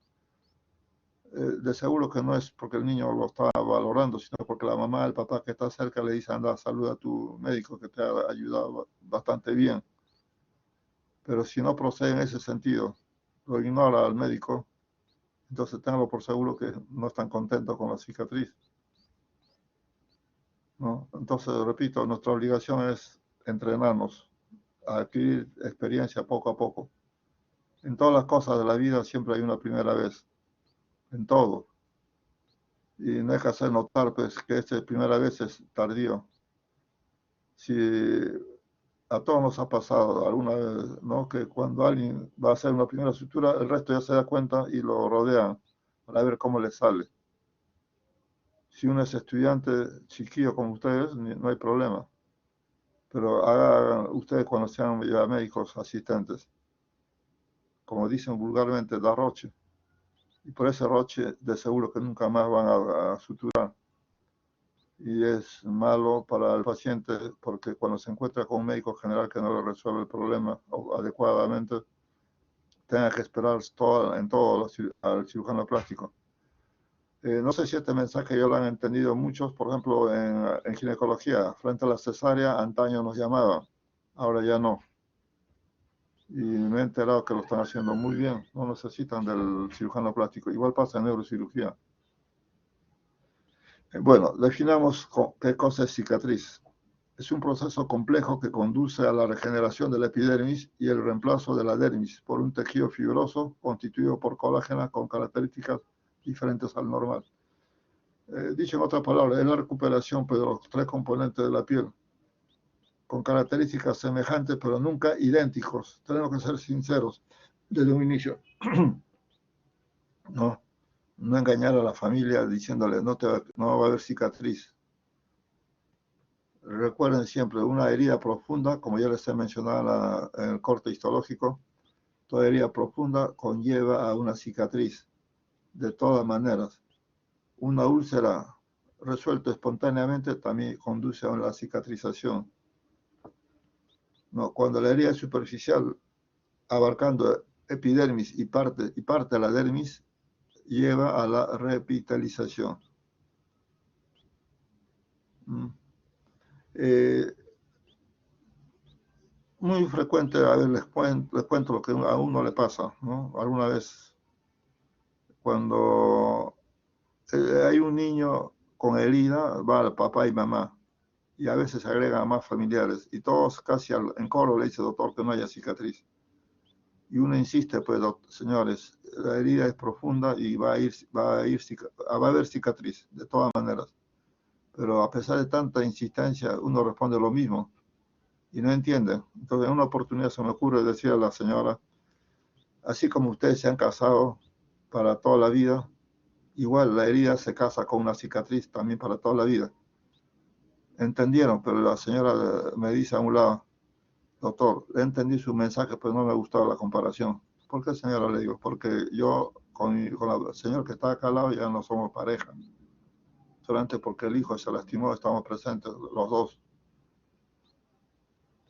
de seguro que no es porque el niño lo está valorando, sino porque la mamá, el papá que está cerca le dice, anda, saluda a tu médico que te ha ayudado bastante bien. Pero si no procede en ese sentido, lo ignora al médico, entonces tengo por seguro que no están contentos con la cicatriz. ¿No? Entonces, repito, nuestra obligación es entrenarnos, a adquirir experiencia poco a poco. En todas las cosas de la vida siempre hay una primera vez, en todo. Y no deja hacer notar pues, que esta primera vez es tardío. Si a todos nos ha pasado alguna vez, ¿no? Que cuando alguien va a hacer una primera sutura, el resto ya se da cuenta y lo rodean para ver cómo le sale. Si uno es estudiante chiquillo como ustedes, no hay problema. Pero hagan ustedes cuando sean ya médicos asistentes, como dicen vulgarmente, da roche. Y por ese roche de seguro que nunca más van a suturar. Y es malo para el paciente porque cuando se encuentra con un médico general que no le resuelve el problema adecuadamente, tenga que esperar en todo al cirujano plástico. No sé si este mensaje ya lo han entendido muchos, por ejemplo, en ginecología, frente a la cesárea, antaño nos llamaban, ahora ya no. Y me he enterado que lo están haciendo muy bien, no necesitan del cirujano plástico. Igual pasa en neurocirugía. Bueno, definamos qué cosa es cicatriz. Es un proceso complejo que conduce a la regeneración de la epidermis y el reemplazo de la dermis por un tejido fibroso constituido por colágeno con características diferentes al normal. Dicho en otras palabras, es la recuperación de los tres componentes de la piel, con características semejantes pero nunca idénticos. Tenemos que ser sinceros desde un inicio. No engañar a la familia diciéndole no va a haber cicatriz. Recuerden siempre, una herida profunda, como ya les he mencionado en el corte histológico, toda herida profunda conlleva a una cicatriz, de todas maneras. Una úlcera resuelta espontáneamente también conduce a una cicatrización. No, cuando la herida es superficial, abarcando epidermis y parte de la dermis, lleva a la revitalización. Muy frecuente, a ver, les cuento lo que a uno le pasa, ¿no? Alguna vez, cuando hay un niño con herida, va al papá y mamá, y a veces se agregan a más familiares, y todos casi en coro le dicen, doctor, que no haya cicatriz. Y uno insiste, pues, señores, la herida es profunda y va a haber cicatriz, de todas maneras. Pero a pesar de tanta insistencia, uno responde lo mismo y no entiende. Entonces, en una oportunidad se me ocurre decir a la señora, así como ustedes se han casado para toda la vida, igual la herida se casa con una cicatriz también para toda la vida. Entendieron, pero la señora me dice a un lado, doctor, entendí su mensaje, pero no me ha gustado la comparación. ¿Por qué, señora? Le digo, porque yo con la señora que está acá al lado ya no somos pareja. Solamente porque el hijo se lastimó, estamos presentes los dos.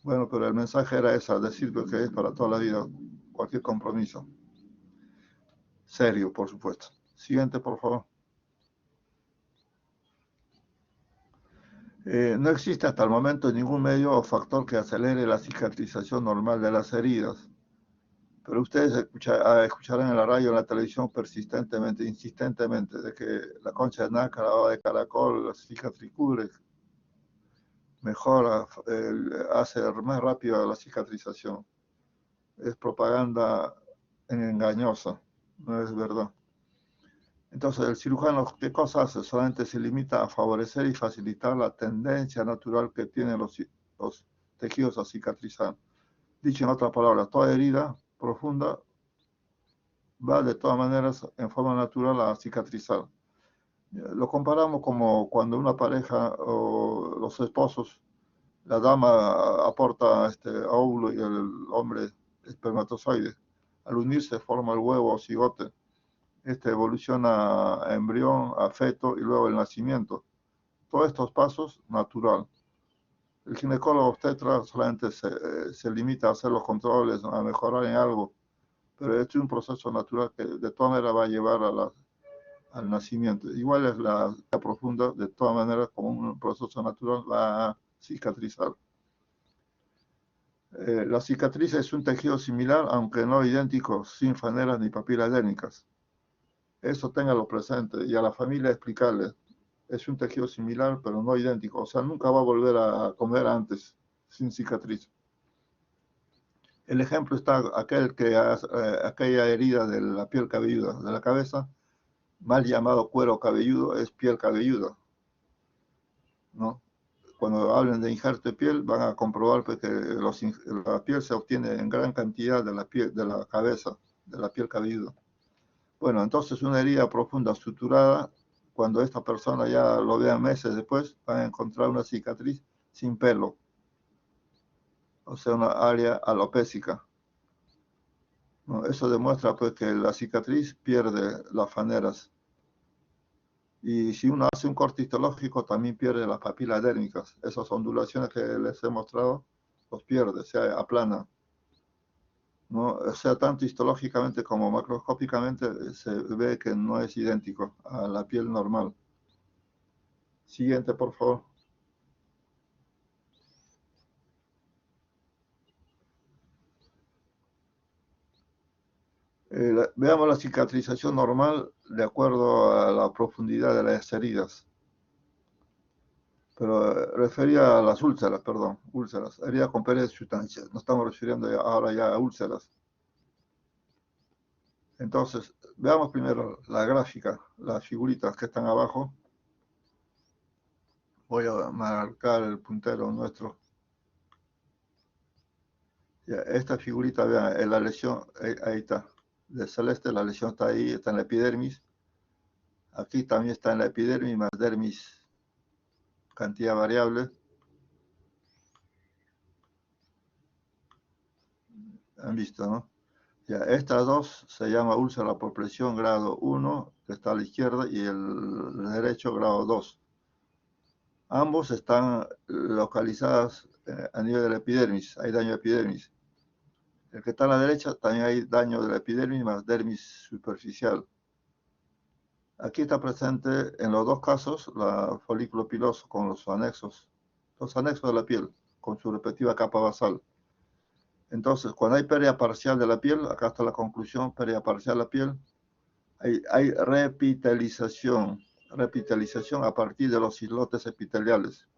Bueno, pero el mensaje era ese, decir que es para toda la vida, cualquier compromiso. Serio, por supuesto. Siguiente, por favor. No existe hasta el momento ningún medio o factor que acelere la cicatrización normal de las heridas. Pero ustedes escucharán en la radio o en la televisión persistentemente, insistentemente, de que la concha de nácar o de caracol cicatricure, mejora, hace más rápida la cicatrización. Es propaganda engañosa, no es verdad. Entonces, el cirujano, ¿qué cosa hace? Solamente se limita a favorecer y facilitar la tendencia natural que tienen los tejidos a cicatrizar. Dicho en otras palabras, toda herida profunda va de todas maneras en forma natural a cicatrizar. Lo comparamos como cuando una pareja o los esposos, la dama aporta óvulo y el hombre espermatozoide. Al unirse forma el huevo o cigote. Evoluciona a embrión, a feto y luego el nacimiento. Todos estos pasos, natural. El ginecólogo obstetra solamente se limita a hacer los controles, a mejorar en algo, pero es un proceso natural que de todas maneras va a llevar al nacimiento. Igual es la profunda, de todas maneras, como un proceso natural, va a cicatrizar. La cicatriz es un tejido similar, aunque no idéntico, sin faneras ni papilas adénicas. Eso téngalo presente y a la familia explicarle. Es un tejido similar, pero no idéntico. O sea, nunca va a volver a comer antes, sin cicatriz. El ejemplo está aquella herida de la piel cabelluda de la cabeza, mal llamado cuero cabelludo, es piel cabelluda, ¿no? Cuando hablen de injerto de piel, van a comprobar pues, que la piel se obtiene en gran cantidad de la piel, de la cabeza, de la piel cabelluda. Bueno, entonces una herida profunda suturada, cuando esta persona ya lo vea meses después, van a encontrar una cicatriz sin pelo, o sea, una área alopécica. ¿No? Eso demuestra pues que la cicatriz pierde las faneras. Y si uno hace un corte histológico, también pierde las papilas dérmicas. Esas ondulaciones que les he mostrado, los pierde, se aplana. ¿No? O sea, tanto histológicamente como macroscópicamente se ve que no es idéntico a la piel normal. Siguiente, por favor. Veamos la cicatrización normal de acuerdo a la profundidad de las heridas. pero refería a las úlceras, perdón, úlceras, herida con pérdida de sustancia. No estamos refiriendo ahora ya a úlceras. Entonces, veamos primero la gráfica, las figuritas que están abajo. Voy a marcar el puntero nuestro. Ya, esta figurita, vean, en la lesión, ahí está, de celeste, la lesión está ahí, está en la epidermis. Aquí también está en la epidermis, más dermis, cantidad variable. Han visto, ¿no? Ya, estas dos se llama úlcera por presión grado 1, que está a la izquierda, y el derecho grado 2. Ambos están localizadas a nivel de la epidermis, hay daño de epidermis. El que está a la derecha también hay daño de la epidermis más dermis superficial. Aquí está presente en los dos casos la folículo piloso con los anexos de la piel, con su respectiva capa basal. Entonces, cuando hay pérdida parcial de la piel, acá está la conclusión, pérdida parcial de la piel, hay repitalización a partir de los islotes epiteliales.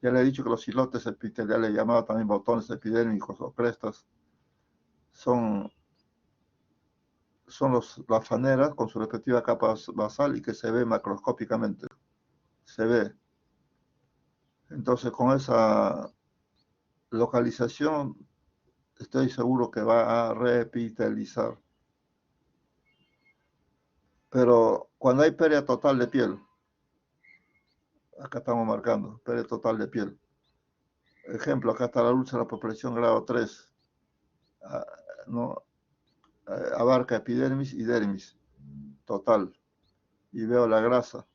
Ya le he dicho que los islotes epiteliales, llamados también botones epidérmicos o crestas, son las faneras con su respectiva capa basal y que se ve macroscópicamente. Se ve. Entonces, con esa localización, estoy seguro que va a repitalizar. Pero cuando hay pérdida total de piel, acá estamos marcando, pérdida total de piel. Ejemplo, acá está la úlcera por presión grado 3. ¿No? Abarca epidermis y dermis, total. Y veo la grasa.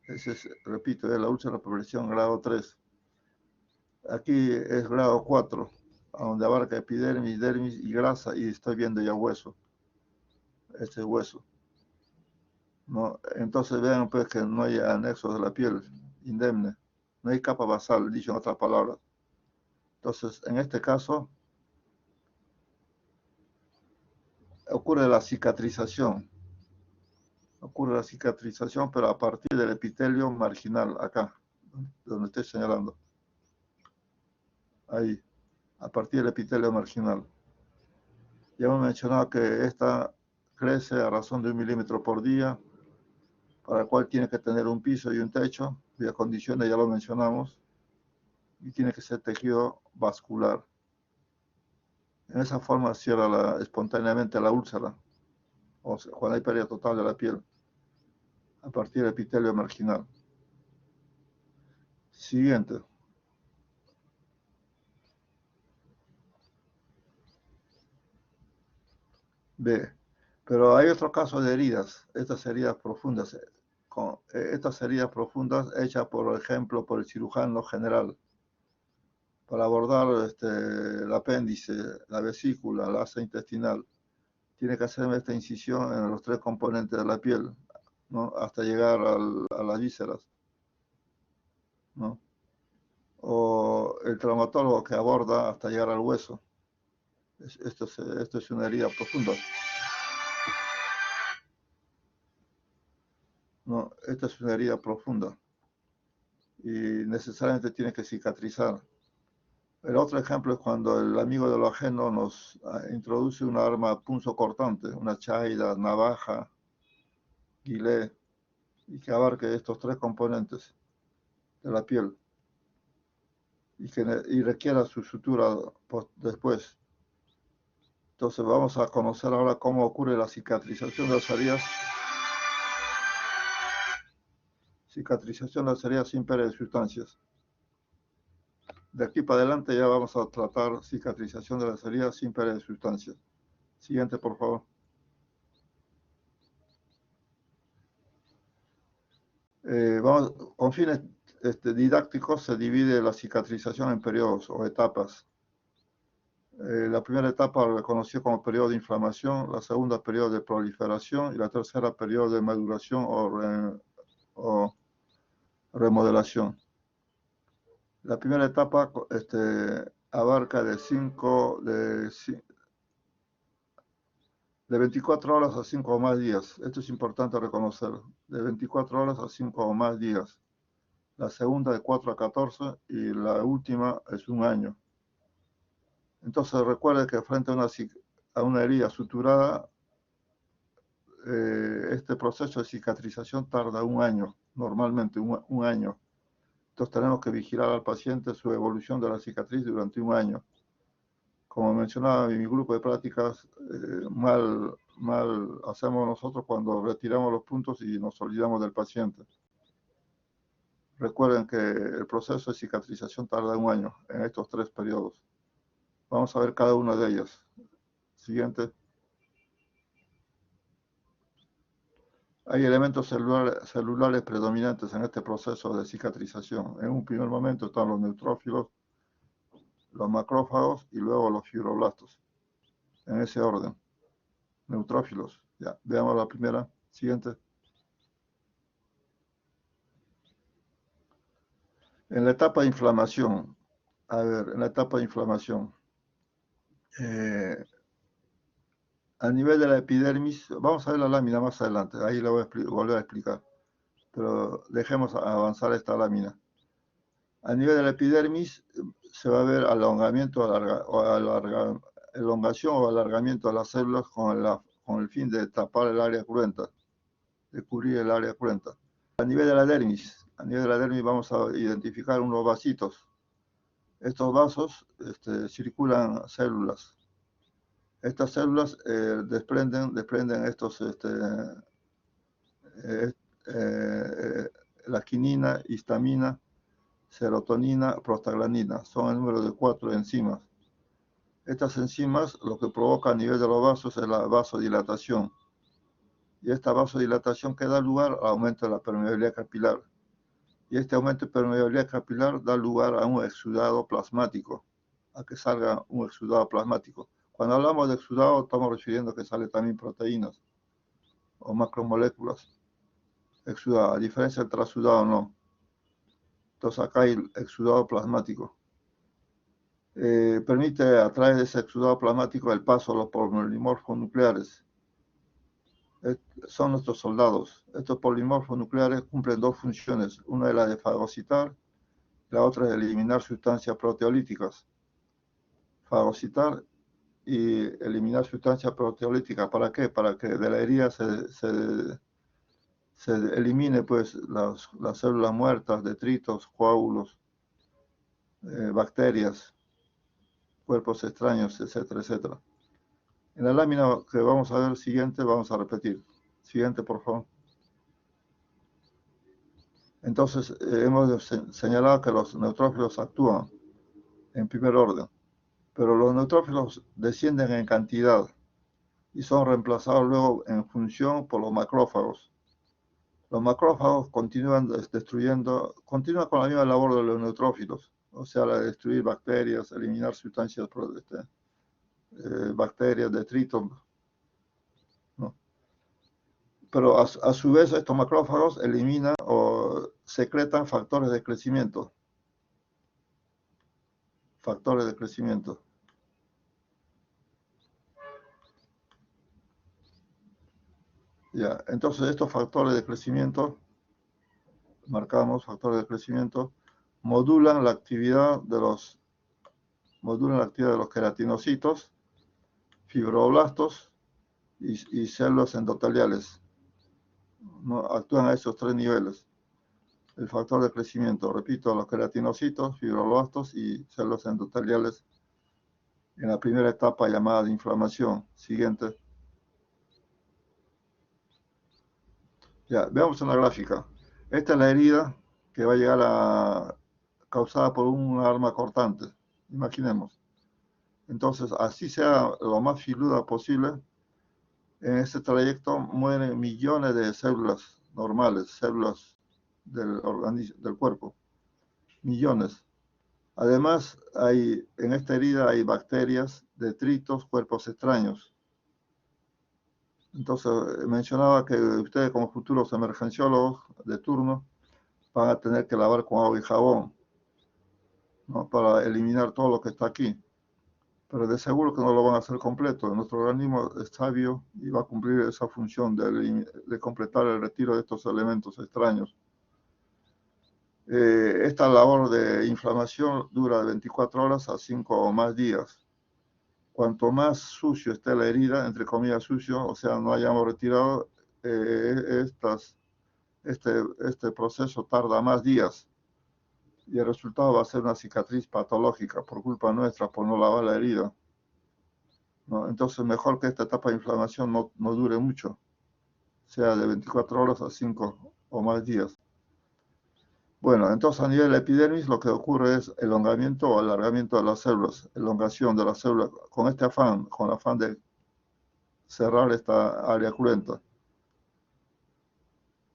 Ese es, repito, es la úlcera por presión grado 3. Aquí es grado 4, donde abarca epidermis, dermis y grasa, y estoy viendo ya hueso. Este es hueso. ¿No? Entonces vean pues que no hay anexos de la piel indemne, no hay capa basal, dicho en otras palabras. Entonces, en este caso, ocurre la cicatrización, pero a partir del epitelio marginal, acá, donde estoy señalando. Ahí, a partir del epitelio marginal. Ya hemos mencionado que esta crece a razón de 1 milímetro por día, para el cual tiene que tener un piso y un techo, cuyas condiciones ya lo mencionamos, y tiene que ser tejido vascular. En esa forma cierra espontáneamente la úlcera, o sea, cuando hay pérdida total de la piel, a partir del epitelio marginal. Siguiente. B. Pero hay otro caso de heridas, estas heridas profundas, hechas, por ejemplo, por el cirujano general, para abordar el apéndice, la vesícula, la asa intestinal. Tiene que hacer esta incisión en los 3 componentes de la piel, ¿no? Hasta llegar a las vísceras, ¿no? O el traumatólogo que aborda hasta llegar al hueso. Esto es una herida profunda. No, esta es una herida profunda y necesariamente tiene que cicatrizar. El otro ejemplo es cuando el amigo de lo ajeno nos introduce una arma punzocortante, una chaida, navaja, guilé, y que abarque estos 3 componentes de la piel y requiera su sutura después. Entonces vamos a conocer ahora cómo ocurre la cicatrización de las heridas. Cicatrización de las heridas sin pérdida de sustancias. De aquí para adelante ya vamos a tratar cicatrización de las heridas sin pérdida de sustancias. Siguiente, por favor. Con fines didácticos se divide la cicatrización en periodos o etapas. La primera etapa la conoció como periodo de inflamación, la segunda periodo de proliferación y la tercera periodo de maduración o remodelación. La primera etapa abarca de 24 horas a 5 o más días. Esto es importante reconocer. De 24 horas a 5 o más días. la segunda de 4 a 14 y la última es 1 año. Entonces recuerde que frente a una herida suturada, este proceso de cicatrización tarda 1 año, normalmente 1 año. Entonces tenemos que vigilar al paciente su evolución de la cicatriz durante 1 año. Como mencionaba en mi grupo de prácticas, mal hacemos nosotros cuando retiramos los puntos y nos olvidamos del paciente. Recuerden que el proceso de cicatrización tarda 1 año en estos 3 periodos. Vamos a ver cada una de ellas. Siguiente. Hay elementos celulares predominantes en este proceso de cicatrización. En un primer momento están los neutrófilos, los macrófagos y luego los fibroblastos. En ese orden. Neutrófilos. Ya, veamos la primera. Siguiente. En la etapa de inflamación. A ver, en la etapa de inflamación. A nivel de la epidermis, vamos a ver la lámina más adelante, ahí la voy a volver a explicar, pero dejemos avanzar esta lámina. A nivel de la epidermis se va a ver elongación o alargamiento de las células con el fin de tapar el área cruenta, de cubrir el área cruenta. A nivel de la dermis vamos a identificar unos vasitos. Estos vasos circulan células. Estas células desprenden estos, la quinina, histamina, serotonina, prostaglandina. Son el número de 4 enzimas. Estas enzimas lo que provoca a nivel de los vasos es la vasodilatación. Y esta vasodilatación que da lugar al aumento de la permeabilidad capilar. Y este aumento de permeabilidad capilar da lugar a un exudado plasmático, a que salga un exudado plasmático. Cuando hablamos de exudado, estamos refiriendo que sale también proteínas o macromoléculas. Exudado, a diferencia del trasudado, no. Entonces acá hay exudado plasmático. Permite a través de ese exudado plasmático el paso a los polimorfos nucleares. Son nuestros soldados. Estos polimorfos nucleares cumplen 2 funciones. Una es la de fagocitar, la otra es eliminar sustancias proteolíticas. Fagocitar y eliminar sustancias proteolíticas. ¿Para qué? Para que de la herida se elimine pues las células muertas, detritos, coágulos, bacterias, cuerpos extraños, etcétera, etcétera. En la lámina que vamos a ver siguiente, vamos a repetir. Siguiente, por favor. Entonces, hemos señalado que los neutrófilos actúan en primer orden, pero los neutrófilos descienden en cantidad y son reemplazados luego en función por los macrófagos. Los macrófagos continúan continúan con la misma labor de los neutrófilos, o sea, la de destruir bacterias, eliminar sustancias, bacterias, detritos, ¿no? Pero a su vez estos macrófagos eliminan o secretan factores de crecimiento. Factores de crecimiento. Ya, entonces estos factores de crecimiento, marcamos factores de crecimiento, modulan la actividad de los queratinocitos, fibroblastos y células endoteliales. ¿No? Actúan a esos 3 niveles. El factor de crecimiento, repito, los queratinocitos, fibroblastos y células endoteliales en la primera etapa llamada de inflamación. Siguiente. Ya, veamos una gráfica. Esta es la herida que va a llegar causada por un arma cortante. Imaginemos. Entonces, así sea lo más filuda posible, en este trayecto mueren millones de células normales, células del cuerpo. Millones. Además, en esta herida hay bacterias, detritos, cuerpos extraños. Entonces, mencionaba que ustedes como futuros emergenciólogos de turno van a tener que lavar con agua y jabón, ¿no? Para eliminar todo lo que está aquí. Pero de seguro que no lo van a hacer completo. Nuestro organismo es sabio y va a cumplir esa función de completar el retiro de estos elementos extraños. Esta labor de inflamación dura de 24 horas a 5 o más días. Cuanto más sucio esté la herida, entre comillas sucio, o sea, no hayamos retirado, este proceso tarda más días y el resultado va a ser una cicatriz patológica por culpa nuestra, por no lavar la herida, ¿no? Entonces, mejor que esta etapa de inflamación no dure mucho, sea de 24 horas a 5 o más días. Bueno, entonces a nivel de epidermis lo que ocurre es elongamiento o alargamiento de las células, elongación de las células, con el afán de cerrar esta área cruenta.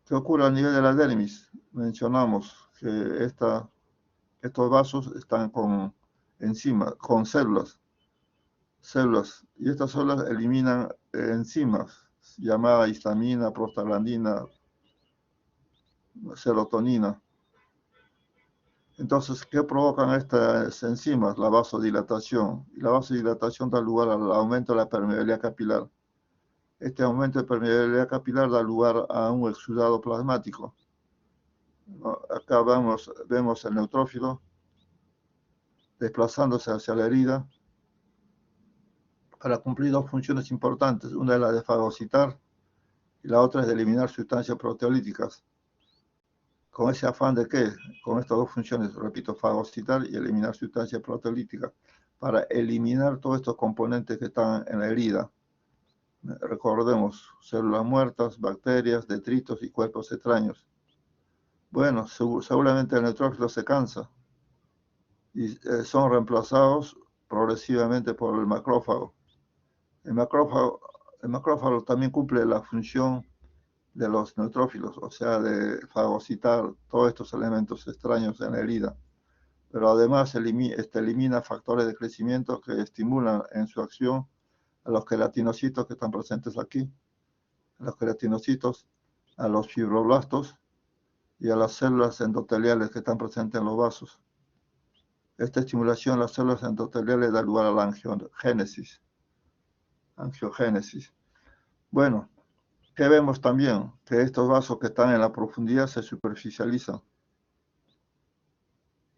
¿Qué ocurre a nivel de la dermis? Mencionamos que estos vasos están con enzimas, con células, y estas células eliminan enzimas llamadas histamina, prostaglandina, serotonina. Entonces, ¿qué provocan estas enzimas? La vasodilatación. Y la vasodilatación da lugar al aumento de la permeabilidad capilar. Este aumento de permeabilidad capilar da lugar a un exudado plasmático. Acá vemos el neutrófilo desplazándose hacia la herida para cumplir dos funciones importantes. Una es la de fagocitar y la otra es de eliminar sustancias proteolíticas. ¿Con ese afán de qué? Con estas dos funciones, repito, fagocitar y eliminar sustancias proteolíticas, para eliminar todos estos componentes que están en la herida. Recordemos, células muertas, bacterias, detritos y cuerpos extraños. Bueno, seguramente el neutrófilo se cansa y son reemplazados progresivamente por el macrófago. El macrófago también cumple la función de los neutrófilos, o sea, de fagocitar todos estos elementos extraños en la herida. Pero además elimina factores de crecimiento que estimulan en su acción a los queratinocitos que están presentes aquí, a los queratinocitos, a los fibroblastos y a las células endoteliales que están presentes en los vasos. Esta estimulación de las células endoteliales da lugar a la angiogénesis. Bueno, ¿qué vemos también? Que estos vasos que están en la profundidad se superficializan.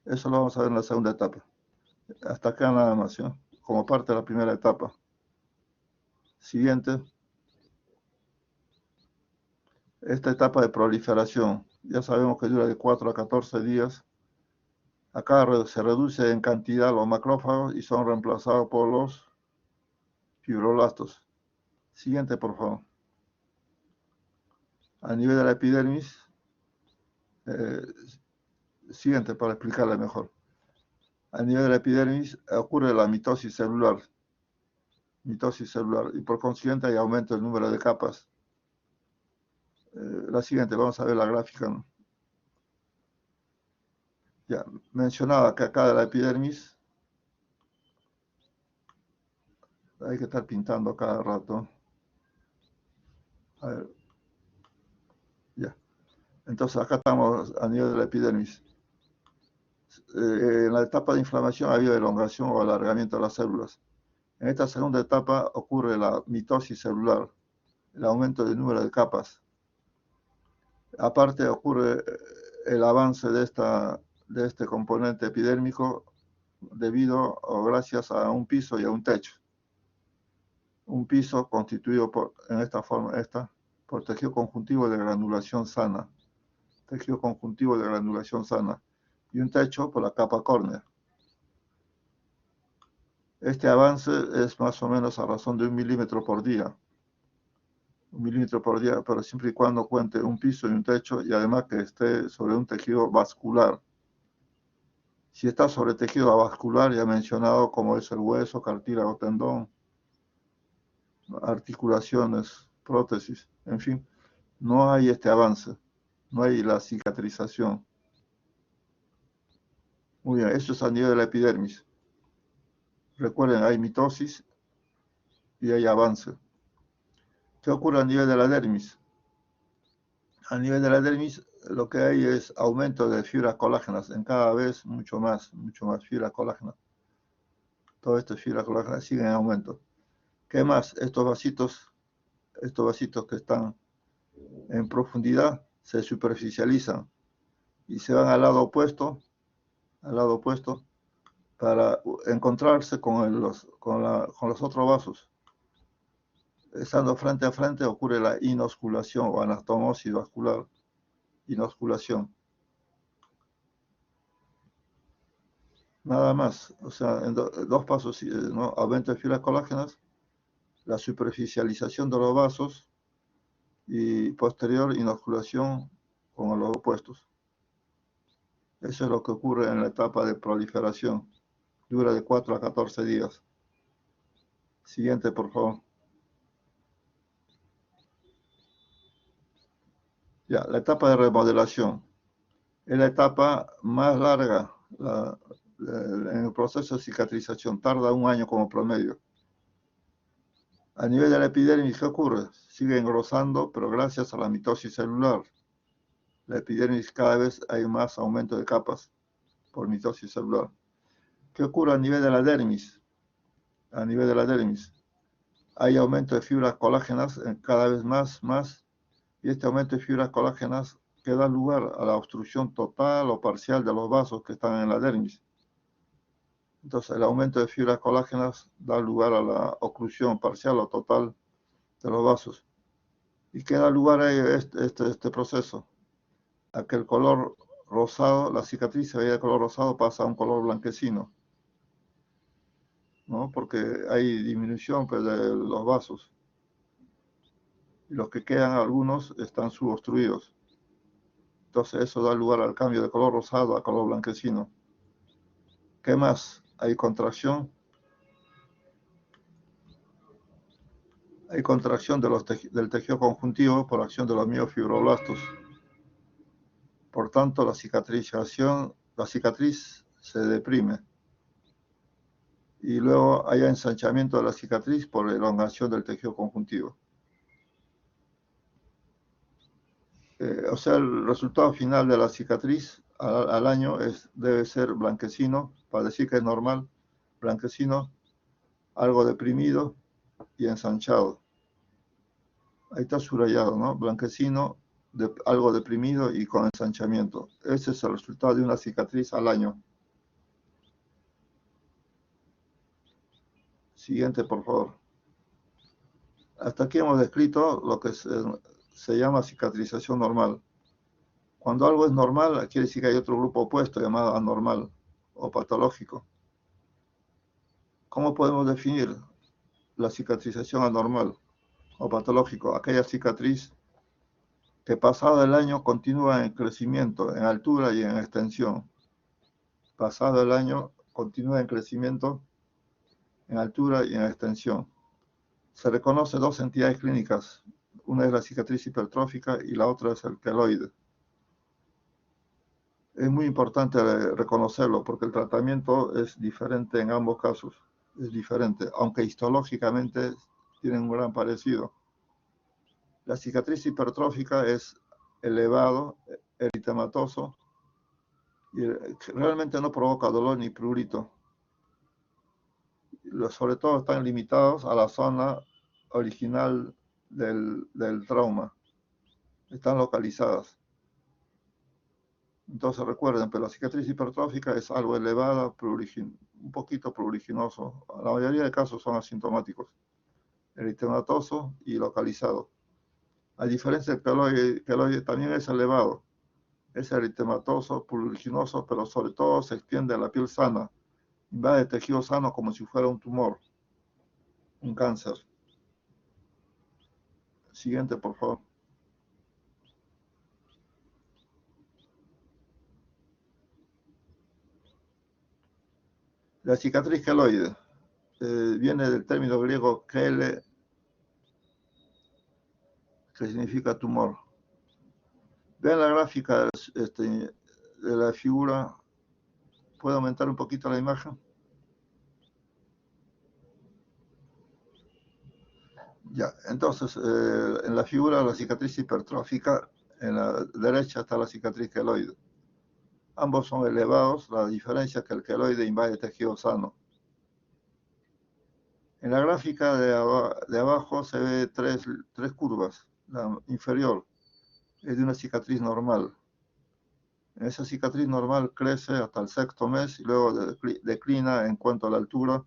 Eso lo vamos a ver en la segunda etapa. Hasta acá nada más, ¿sí? Como parte de la primera etapa. Siguiente. Esta etapa de proliferación. Ya sabemos que dura de 4 a 14 días. Acá se reduce en cantidad los macrófagos y son reemplazados por los fibroblastos. Siguiente, por favor. A nivel de la epidermis, siguiente para explicarle mejor. A nivel de la epidermis ocurre la mitosis celular y por consiguiente hay aumento del número de capas. La siguiente, vamos a ver la gráfica, ¿no? Ya mencionaba que acá de la epidermis hay que estar pintando cada rato. A ver. Ya. Entonces acá estamos a nivel de la epidermis. En la etapa de inflamación ha habido elongación o alargamiento de las células. En esta segunda etapa ocurre la mitosis celular, el aumento del número de capas. Aparte ocurre el avance de este componente epidérmico debido o gracias a un piso y a un techo. Un piso constituido por tejido conjuntivo de granulación sana. Y un techo por la capa córnea. Este avance es más o menos a razón de 1 milímetro por día. 1 milímetro por día, pero siempre y cuando cuente un piso y un techo y además que esté sobre un tejido vascular. Si está sobre tejido vascular, ya mencionado como es el hueso, cartílago, tendón, articulaciones, prótesis, en fin, no hay este avance, no hay la cicatrización. Muy bien, esto es a nivel de la epidermis. Recuerden, hay mitosis y hay avance. ¿Qué ocurre a nivel de la dermis? A nivel de la dermis lo que hay es aumento de fibras colágenas, en cada vez mucho más fibras colágenas. Todas estas fibras colágenas siguen en aumento. ¿Qué más? Estos vasitos que están en profundidad se superficializan. y se van al lado opuesto, para encontrarse con los otros vasos. Estando frente a frente ocurre la inosculación o anastomosis vascular, inosculación. Nada más, o sea, en dos pasos, ¿no? Aumento de fibras colágenas, la superficialización de los vasos y posterior inosculación con los opuestos. Eso es lo que ocurre en la etapa de proliferación. Dura de 4 a 14 días. Siguiente, por favor. Ya, la etapa de remodelación es la etapa más larga en el proceso de cicatrización. Tarda un año como promedio. A nivel de la epidermis, ¿qué ocurre? Sigue engrosando, pero gracias a la mitosis celular. La epidermis cada vez hay más aumento de capas por mitosis celular. ¿Qué ocurre a nivel de la dermis? A nivel de la dermis hay aumento de fibras colágenas cada vez más, y este aumento de fibras colágenas que da lugar a la obstrucción total o parcial de los vasos que están en la dermis. Entonces, el aumento de fibras colágenas da lugar a la oclusión parcial o total de los vasos. ¿Y qué da lugar a este proceso? A que el color rosado, la cicatriz se veía de color rosado, pasa a un color blanquecino, ¿no? Porque hay disminución pues, de los vasos. Y los que quedan, algunos, están subobstruidos. Entonces eso da lugar al cambio de color rosado a color blanquecino. ¿Qué más? Hay contracción. Hay contracción del tejido conjuntivo por acción de los miofibroblastos. Por tanto, la cicatriz se deprime. Y luego hay ensanchamiento de la cicatriz por elongación del tejido conjuntivo. O sea, el resultado final de la cicatriz al año debe ser blanquecino, para decir que es normal, blanquecino, algo deprimido y ensanchado. Ahí está subrayado, ¿no? Blanquecino, algo deprimido y con ensanchamiento. Ese es el resultado de una cicatriz al año. Siguiente, por favor. Hasta aquí hemos descrito lo que se llama cicatrización normal. Cuando algo es normal, quiere decir que hay otro grupo opuesto llamado anormal o patológico. ¿Cómo podemos definir la cicatrización anormal o patológico? Aquella cicatriz que pasado el año continúa en crecimiento, en altura y en extensión. Pasado el año continúa en crecimiento, en altura y en extensión. Se reconoce dos entidades clínicas. Una es la cicatriz hipertrófica y la otra es el queloide. Es muy importante reconocerlo porque el tratamiento es diferente en ambos casos. Es diferente, aunque histológicamente tienen un gran parecido. La cicatriz hipertrófica es elevado, eritematoso, y realmente no provoca dolor ni prurito. Sobre todo están limitados a la zona original del trauma. Están localizadas. Entonces recuerden, pero la cicatriz hipertrófica es algo elevada, un poquito pruriginoso. La mayoría de casos son asintomáticos, eritematoso y localizado. A diferencia del queloide también es elevado, es eritematoso, pruriginoso, pero sobre todo se extiende a la piel sana, invade tejido sano como si fuera un tumor, un cáncer. Siguiente, por favor. La cicatriz queloide viene del término griego kele, que significa tumor. Vean la gráfica de la figura. ¿Puedo aumentar un poquito la imagen? Ya, entonces, en la figura la cicatriz hipertrófica, en la derecha está la cicatriz queloide. Ambos son elevados, la diferencia es que el queloide invade tejido sano. En la gráfica de abajo se ve tres curvas. La inferior es de una cicatriz normal. Esa cicatriz normal crece hasta el sexto mes y luego declina en cuanto a la altura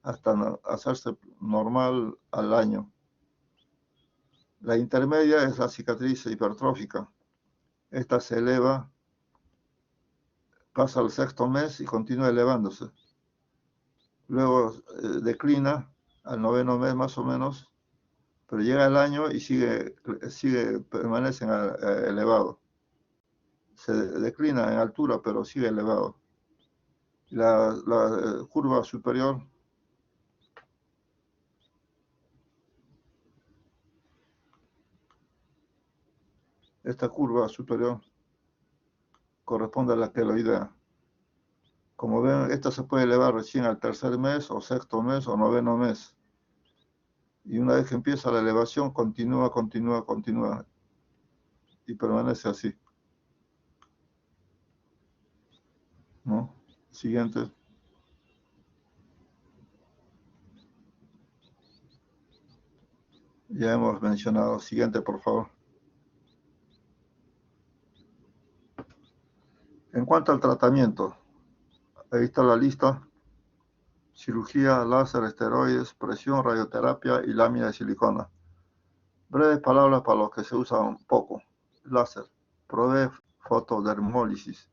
hasta hacerse normal al año. La intermedia es la cicatriz hipertrófica. Esta se eleva, pasa al sexto mes y continúa elevándose. Luego declina al noveno mes más o menos, pero llega el año y permanece elevado. Se declina en altura, pero sigue elevado. La curva superior esta curva superior corresponde a la queloidea. Como ven, esta se puede elevar recién al tercer mes, o sexto mes, o noveno mes. Y una vez que empieza la elevación, continúa, y permanece así. ¿No? Siguiente. Ya hemos mencionado. Siguiente, por favor. En cuanto al tratamiento, ahí está la lista. Cirugía, láser, esteroides, presión, radioterapia y lámina de silicona. Breves palabras para los que se usan poco. Láser, provee fotodermólisis.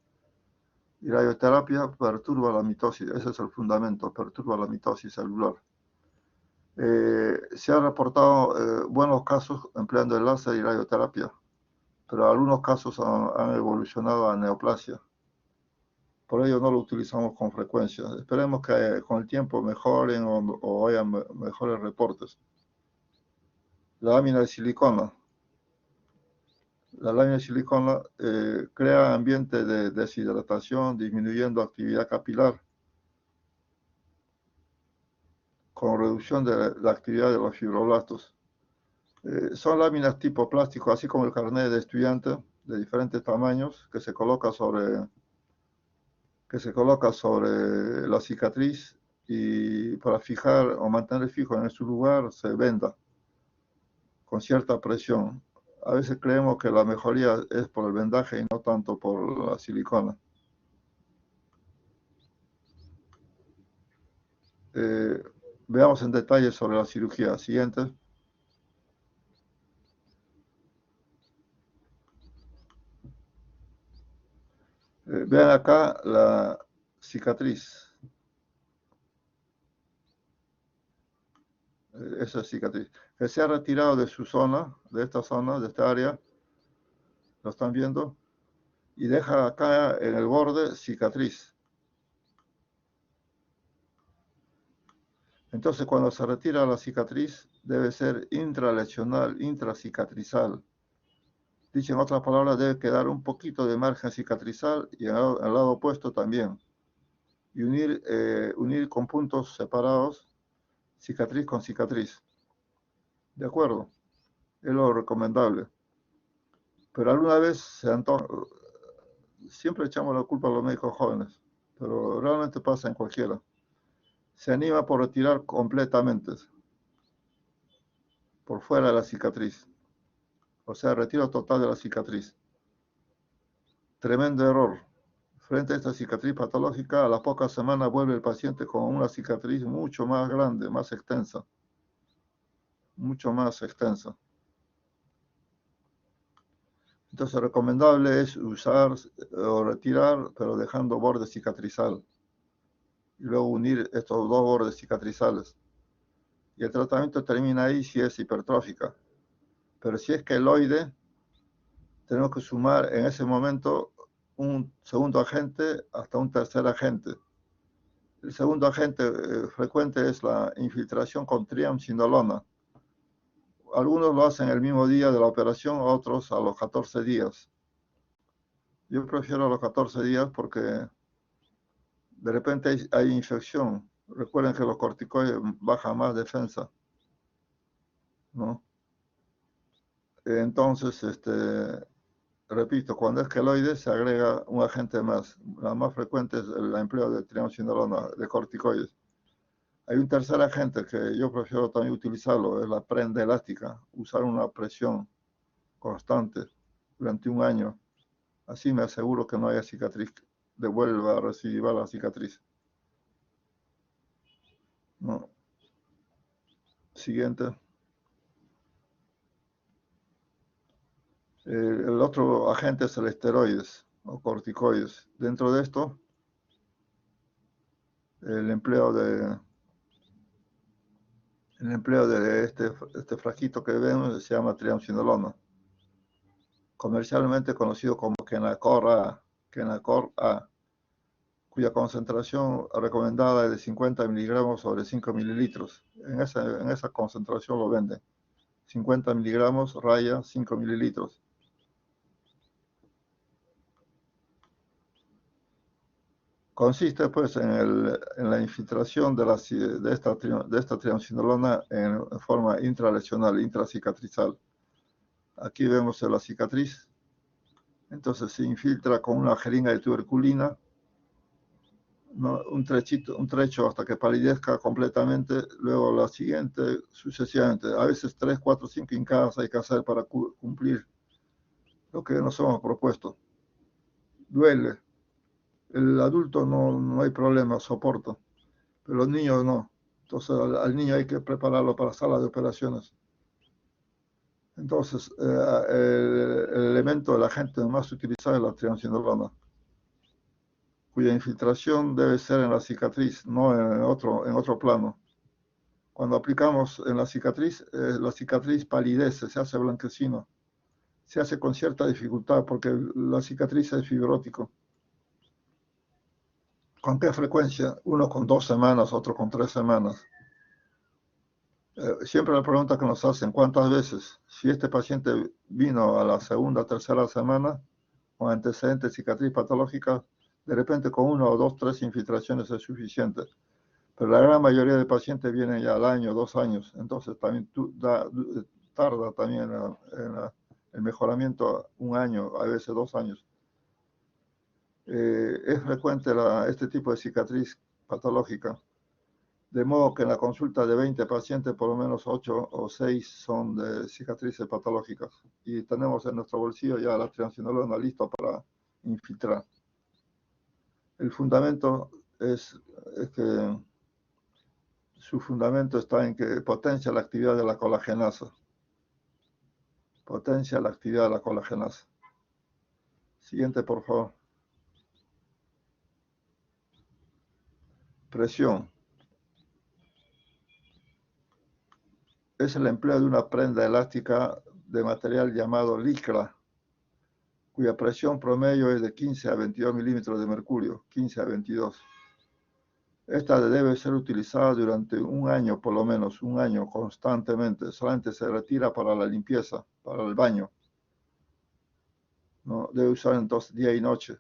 Y radioterapia perturba la mitosis. Ese es el fundamento, perturba la mitosis celular. Se han reportado buenos casos empleando el láser y radioterapia, pero algunos casos han evolucionado a neoplasia. Por ello no lo utilizamos con frecuencia. Esperemos que con el tiempo mejoren o haya mejores reportes. La lámina de silicona. La lámina de silicona crea ambiente de deshidratación, disminuyendo actividad capilar, con reducción de la actividad de los fibroblastos. Son láminas tipo plástico, así como el carnet de estudiante, de diferentes tamaños, que se coloca sobre la cicatriz, y para fijar o mantener fijo en su lugar se venda con cierta presión. A veces creemos que la mejoría es por el vendaje y no tanto por la silicona. Veamos en detalle sobre la cirugía. Siguiente. Vean acá la cicatriz. Esa cicatriz. Que se ha retirado de su zona, de esta zona, de esta área. ¿Lo están viendo? Y deja acá en el borde cicatriz. Entonces, cuando se retira la cicatriz, debe ser intralesional, intracicatrizal. Dicho en otras palabras, debe quedar un poquito de margen cicatrizal y al lado opuesto también. Y unir con puntos separados, cicatriz con cicatriz. ¿De acuerdo? Es lo recomendable. Pero alguna vez siempre echamos la culpa a los médicos jóvenes, pero realmente pasa en cualquiera. Se anima por retirar completamente, por fuera de la cicatriz. O sea, retiro total de la cicatriz. Tremendo error. Frente a esta cicatriz patológica, a las pocas semanas vuelve el paciente con una cicatriz mucho más grande, más extensa. Mucho más extensa. Entonces, recomendable es usar o retirar, pero dejando borde cicatrizal. Y luego unir estos dos bordes cicatrizales. Y el tratamiento termina ahí si es hipertrófica. Pero si es queloide, tenemos que sumar en ese momento un segundo agente hasta un tercer agente. El segundo agente frecuente es la infiltración con triamcinolona. Algunos lo hacen el mismo día de la operación, otros a los 14 días. Yo prefiero a los 14 días porque de repente hay infección. Recuerden que los corticoides bajan más defensa, ¿no? Entonces, repito, cuando es queloide se agrega un agente más. La más frecuente es el empleo de triamcinolona, de corticoides. Hay un tercer agente que yo prefiero también utilizarlo, es la prenda elástica. Usar una presión constante durante un año Así me aseguro que no haya cicatriz. Devuelva a recidivar la cicatriz. No. Siguiente. El otro agente es el esteroides o corticoides. Dentro de esto, el empleo de este frasquito que vemos se llama triamcinolona, comercialmente conocido como Kenacor A, cuya concentración recomendada es de 50 miligramos sobre 5 mililitros. En esa concentración lo venden. 50 miligramos raya 5 mililitros. Consiste pues en la infiltración de esta triamcinolona en forma intralesional, intracicatrizal. Aquí vemos la cicatriz. Entonces se infiltra con una jeringa de tuberculina, ¿no? un trecho hasta que palidezca completamente, luego la siguiente sucesivamente. A veces 3, 4, 5 hincadas hay que hacer para cumplir lo que nos hemos propuesto. Duele. El adulto no hay problema, soporta, pero los niños no. Entonces al niño hay que prepararlo para sala de operaciones. Entonces el elemento del agente más utilizado es la triamcinolona, cuya infiltración debe ser en la cicatriz, no en otro plano. Cuando aplicamos en la cicatriz palidece, se hace blanquecino. Se hace con cierta dificultad porque la cicatriz es fibrótico. ¿Con qué frecuencia? Uno con 2 semanas, otro con 3 semanas. Siempre la pregunta que nos hacen, ¿cuántas veces? Si este paciente vino a la segunda, tercera semana, con antecedentes de cicatriz patológica, de repente con 1 o 2, 3 infiltraciones es suficiente. Pero la gran mayoría de pacientes vienen ya al año, 2 años. Entonces también tarda también el mejoramiento 1 año, a veces 2 años. Es frecuente este tipo de cicatriz patológica. De modo que en la consulta de 20 pacientes, por lo menos 8 o 6 son de cicatrices patológicas. Y tenemos en nuestro bolsillo ya la triamcinolona lista para infiltrar. El fundamento su fundamento está en que potencia la actividad de la colagenasa. Potencia la actividad de la colagenasa. Siguiente, por favor. Presión. Es el empleo de una prenda elástica de material llamado licra, cuya presión promedio es de 15 a 22 milímetros de mercurio, 15 a 22. Esta debe ser utilizada durante 1 año, por lo menos 1 año, constantemente. Solamente se retira para la limpieza, para el baño. ¿No? Debe usar entonces día y noche,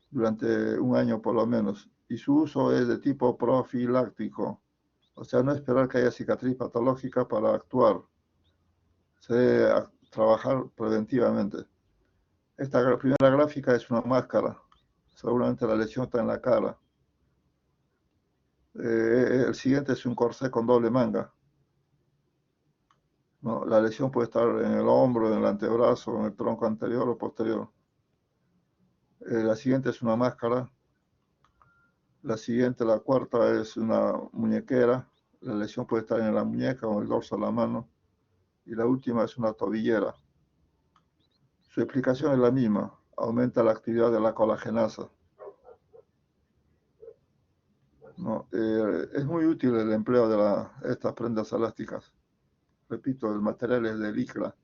durante 1 año por lo menos. Y su uso es de tipo profiláctico. O sea, no esperar que haya cicatriz patológica para actuar. Se debe trabajar preventivamente. Esta primera gráfica es una máscara. Seguramente la lesión está en la cara. El siguiente es un corsé con doble manga. ¿No? La lesión puede estar en el hombro, en el antebrazo, en el tronco anterior o posterior. La siguiente es una máscara. La siguiente, la cuarta, es una muñequera. La lesión puede estar en la muñeca o en el dorso de la mano. Y la última es una tobillera. Su explicación es la misma. Aumenta la actividad de la colagenasa. ¿No? Es muy útil el empleo de estas prendas elásticas. Repito, el material es de licra.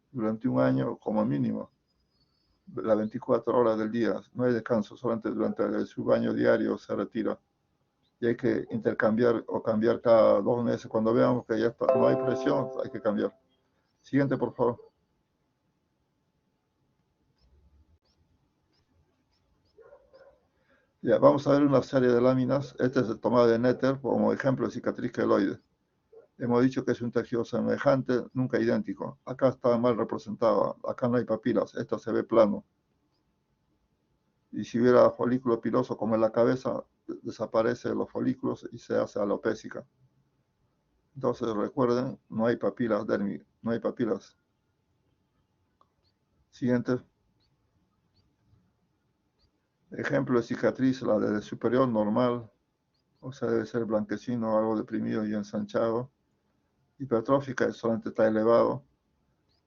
Durante 1 año como mínimo. Las 24 horas del día. No hay descanso. Solamente durante su baño diario se retira. Y hay que intercambiar o cambiar cada 2 meses. Cuando veamos que ya no hay presión, hay que cambiar. Siguiente, por favor. Ya, vamos a ver una serie de láminas. Este es el tomado de Netter como ejemplo de cicatriz queloide. Hemos dicho que es un tejido semejante, nunca idéntico. Acá está mal representado. Acá no hay papilas. Esto se ve plano. Y si hubiera folículo piloso como en la cabeza, desaparecen los folículos y se hace alopésica. Entonces recuerden, no hay papilas dérmicas, no hay papilas. Siguiente. Ejemplo de cicatriz, la del superior normal, o sea, debe ser blanquecino, algo deprimido y ensanchado. Hipertrófica solamente está elevado.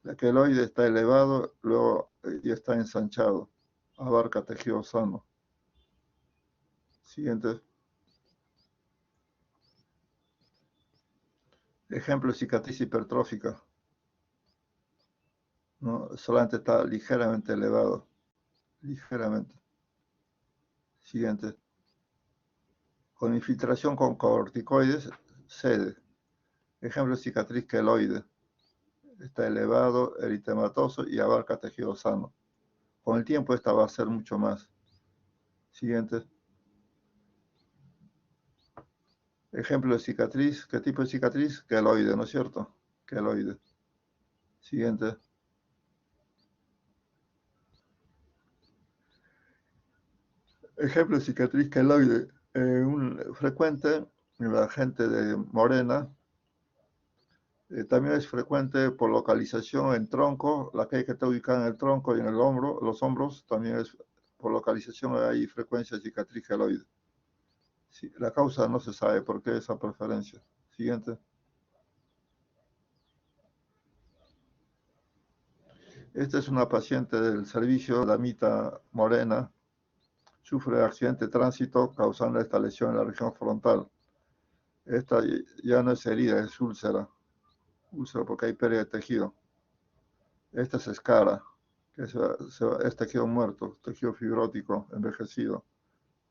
La queloide está elevado, luego y está ensanchado. Abarca tejido sano. Siguiente. Ejemplo de cicatriz hipertrófica, ¿no? Solamente está ligeramente elevado. Ligeramente. Siguiente. Con infiltración con corticoides, cede. Ejemplo de cicatriz queloide. Está elevado, eritematoso y abarca tejido sano. Con el tiempo esta va a ser mucho más. Siguiente. Ejemplo de cicatriz. ¿Qué tipo de cicatriz? Queloide, ¿no es cierto? Queloide. Siguiente. Ejemplo de cicatriz queloide. Frecuente en la gente de morena. También es frecuente por localización en tronco. La que está ubicada en el tronco y en el hombro, los hombros, también es por localización, hay frecuencia de cicatriz queloide. Sí, la causa no se sabe por qué esa preferencia. Siguiente. Esta es una paciente del servicio, damita morena, sufre accidente de tránsito causando esta lesión en la región frontal. Esta ya no es herida, es úlcera. Úlcera porque hay pérdida de tejido. Esta es escara, que es tejido muerto, tejido fibrótico, envejecido,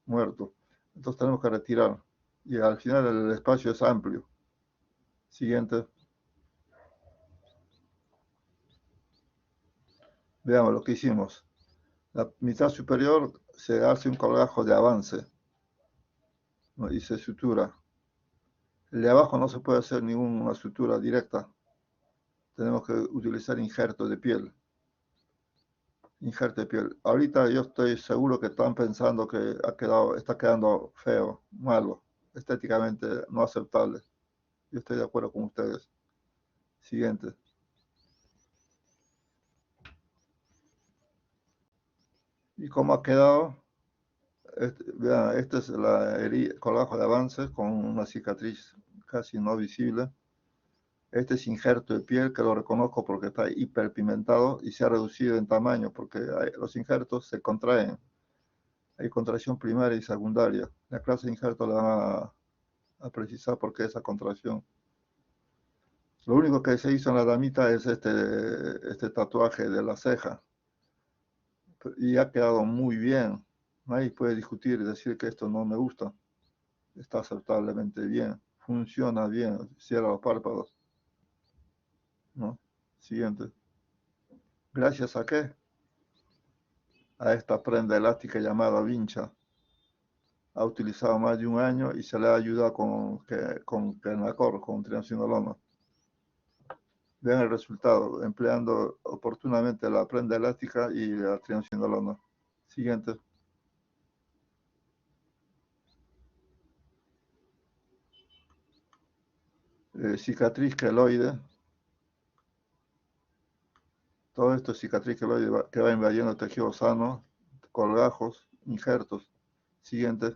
muerto. Entonces tenemos que retirar. Y al final el espacio es amplio. Siguiente. Veamos lo que hicimos. La mitad superior se hace un colgajo de avance, ¿no? Y se sutura. El de abajo no se puede hacer ninguna sutura directa. Tenemos que utilizar injerto de piel. Injerto de piel. Ahorita yo estoy seguro que están pensando que está quedando feo, malo, estéticamente no aceptable. Yo estoy de acuerdo con ustedes. Siguiente. ¿Y cómo ha quedado? Vean, esta es la colgajo de avance con una cicatriz casi no visible. Este es injerto de piel que lo reconozco porque está hiperpigmentado y se ha reducido en tamaño porque los injertos se contraen. Hay contracción primaria y secundaria. La clase de injerto le van a precisar por qué esa contracción. Lo único que se hizo en la damita es este tatuaje de la ceja. Y ha quedado muy bien. Nadie puede discutir y decir que esto no me gusta. Está aceptablemente bien. Funciona bien. Cierra los párpados. ¿No? Siguiente. ¿Gracias a qué? A esta prenda elástica llamada vincha. Ha utilizado más de un año y se le ha ayudado con Kenacor, con triamcinolona. Vean el resultado, empleando oportunamente la prenda elástica y la triamcinolona. Siguiente. Cicatriz queloide. Todo esto es cicatriz queloide que va invadiendo tejido sano, colgajos, injertos. Siguiente.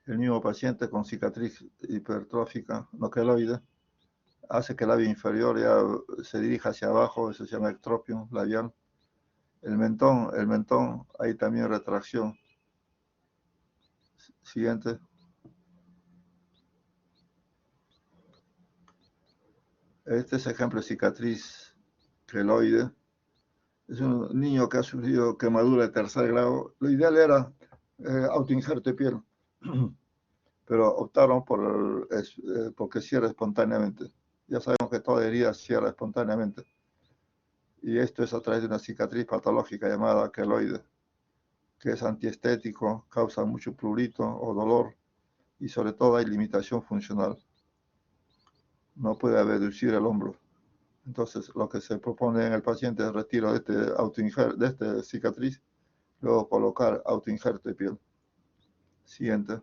El mismo paciente con cicatriz hipertrófica, no queloide, hace que el labio inferior ya se dirija hacia abajo, eso se llama ectropion labial. El mentón, hay también retracción. Siguiente. Este es ejemplo de cicatriz queloide. Es un niño que ha sufrido quemadura de tercer grado. Lo ideal era autoinjerto de piel, pero optaron porque cierra espontáneamente. Ya sabemos que toda herida cierra espontáneamente. Y esto es a través de una cicatriz patológica llamada queloide, que es antiestético, causa mucho prurito o dolor y sobre todo hay limitación funcional. No puede abducir el hombro. Entonces lo que se propone en el paciente es retiro de esta cicatriz, luego colocar autoinjerto de piel. Siguiente.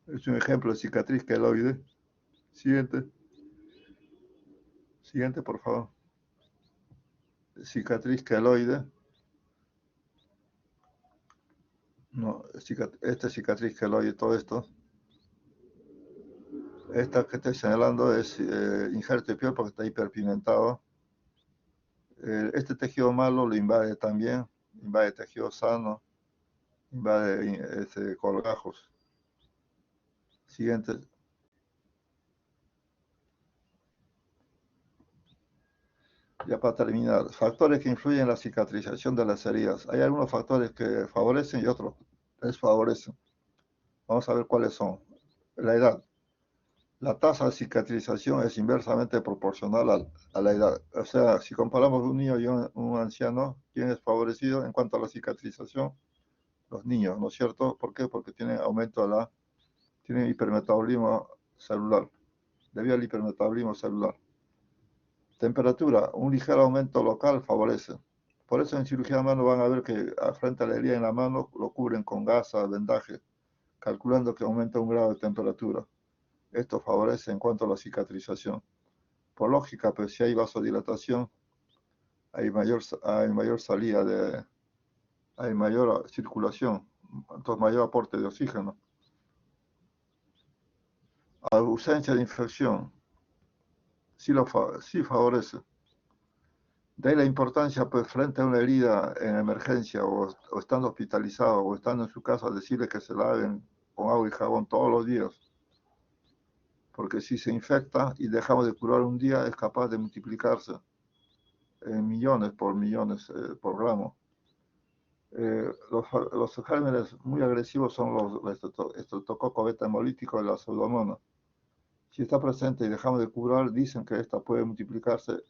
Es un ejemplo de cicatriz queloide. Siguiente. Siguiente, por favor. Cicatriz queloide. No, esta cicatriz queloide, todo esto. Esta que estoy señalando es injerto de piel porque está hiperpigmentado. Este tejido malo lo invade también, invade tejido sano, invade colgajos. Siguiente. Ya para terminar, factores que influyen en la cicatrización de las heridas. Hay algunos factores que favorecen y otros desfavorecen. Vamos a ver cuáles son. La edad. La tasa de cicatrización es inversamente proporcional a la edad. O sea, si comparamos un niño y un anciano, ¿quién es favorecido en cuanto a la cicatrización? Los niños, ¿no es cierto? ¿Por qué? Porque tienen aumento tienen hipermetabolismo celular, debido al hipermetabolismo celular. Temperatura, un ligero aumento local favorece. Por eso en cirugía de mano van a ver que frente a la herida en la mano lo cubren con gasa, vendaje, calculando que aumenta 1 grado de temperatura. Esto favorece en cuanto a la cicatrización. Por lógica, pues si hay vasodilatación, hay mayor salida hay mayor circulación, entonces mayor aporte de oxígeno. Ausencia de infección, sí favorece. De ahí la importancia, pues, frente a una herida en emergencia o estando hospitalizado o estando en su casa, decirle que se laven con agua y jabón todos los días. Porque si se infecta y dejamos de curar un día, es capaz de multiplicarse en millones por gramo. Los gérmenes muy agresivos son los estreptococcus beta hemolíticos de la pseudomonas. Si está presente y dejamos de curar, dicen que esta puede multiplicarse,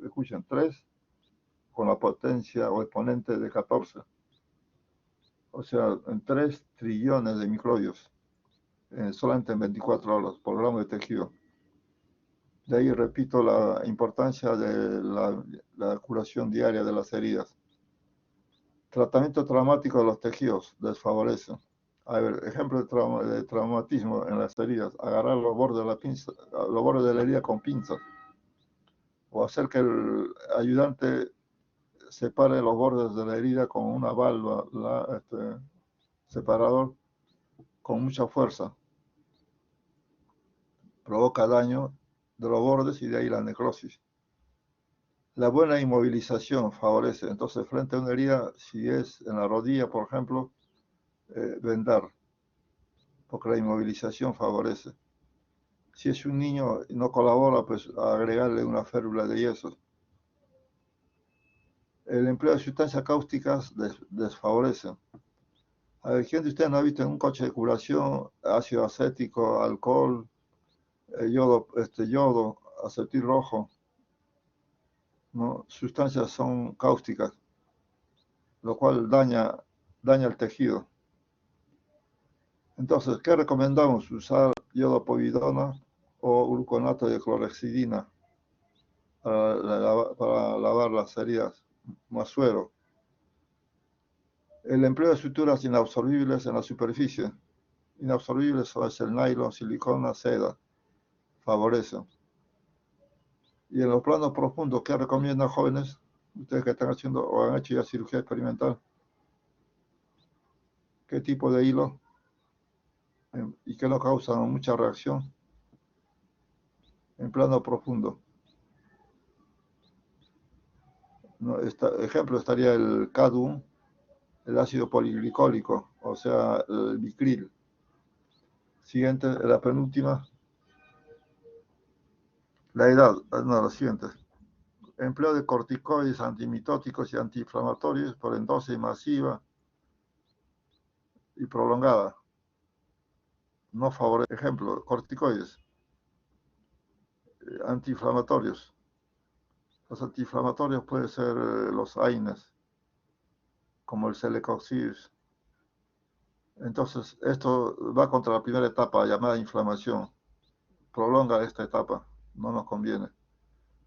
escuchen, 3 con la potencia o exponente de 14. O sea, en 3 trillones de microbios, solamente en 24 horas por gramo de tejido. De ahí repito la importancia de la curación diaria de las heridas. Tratamiento traumático de los tejidos desfavorece. A ver, ejemplo de traumatismo en las heridas. Agarrar los bordes de la herida con pinzas. O hacer que el ayudante separe los bordes de la herida con una valva, separador, con mucha fuerza. Provoca daño de los bordes y de ahí la necrosis. La buena inmovilización favorece. Entonces, frente a una herida, si es en la rodilla, por ejemplo, vendar, porque la inmovilización favorece. Si es un niño y no colabora, pues agregarle una férula de yeso. El empleo de sustancias cáusticas desfavorece. A ver, ¿quién de ustedes no ha visto en un coche de curación ácido acético, alcohol, yodo, acetil rojo? ¿No? Sustancias son cáusticas, lo cual daña el tejido. Entonces, ¿qué recomendamos? Usar iodopovidona o gluconato de clorhexidina para lavar las heridas, más suero. El empleo de suturas inabsorbibles en la superficie. Inabsorbibles son el nylon, silicona, seda. Favorecen. Y en los planos profundos, ¿qué recomiendan jóvenes? Ustedes que están haciendo o han hecho ya cirugía experimental. ¿Qué tipo de hilo? ¿Y qué lo causa mucha reacción? En plano profundo. No, ejemplo estaría el cadum, el ácido poliglicólico, o sea, el bicril. Siguiente, la penúltima. La edad, no, la siguiente. Empleo de corticoides, antimitóticos y antiinflamatorios por endosis masiva y prolongada. No favorece. Ejemplo, corticoides, antiinflamatorios. Los antiinflamatorios pueden ser los AINES, como el celecoxib. Entonces, esto va contra la primera etapa llamada inflamación. Prolonga esta etapa, no nos conviene.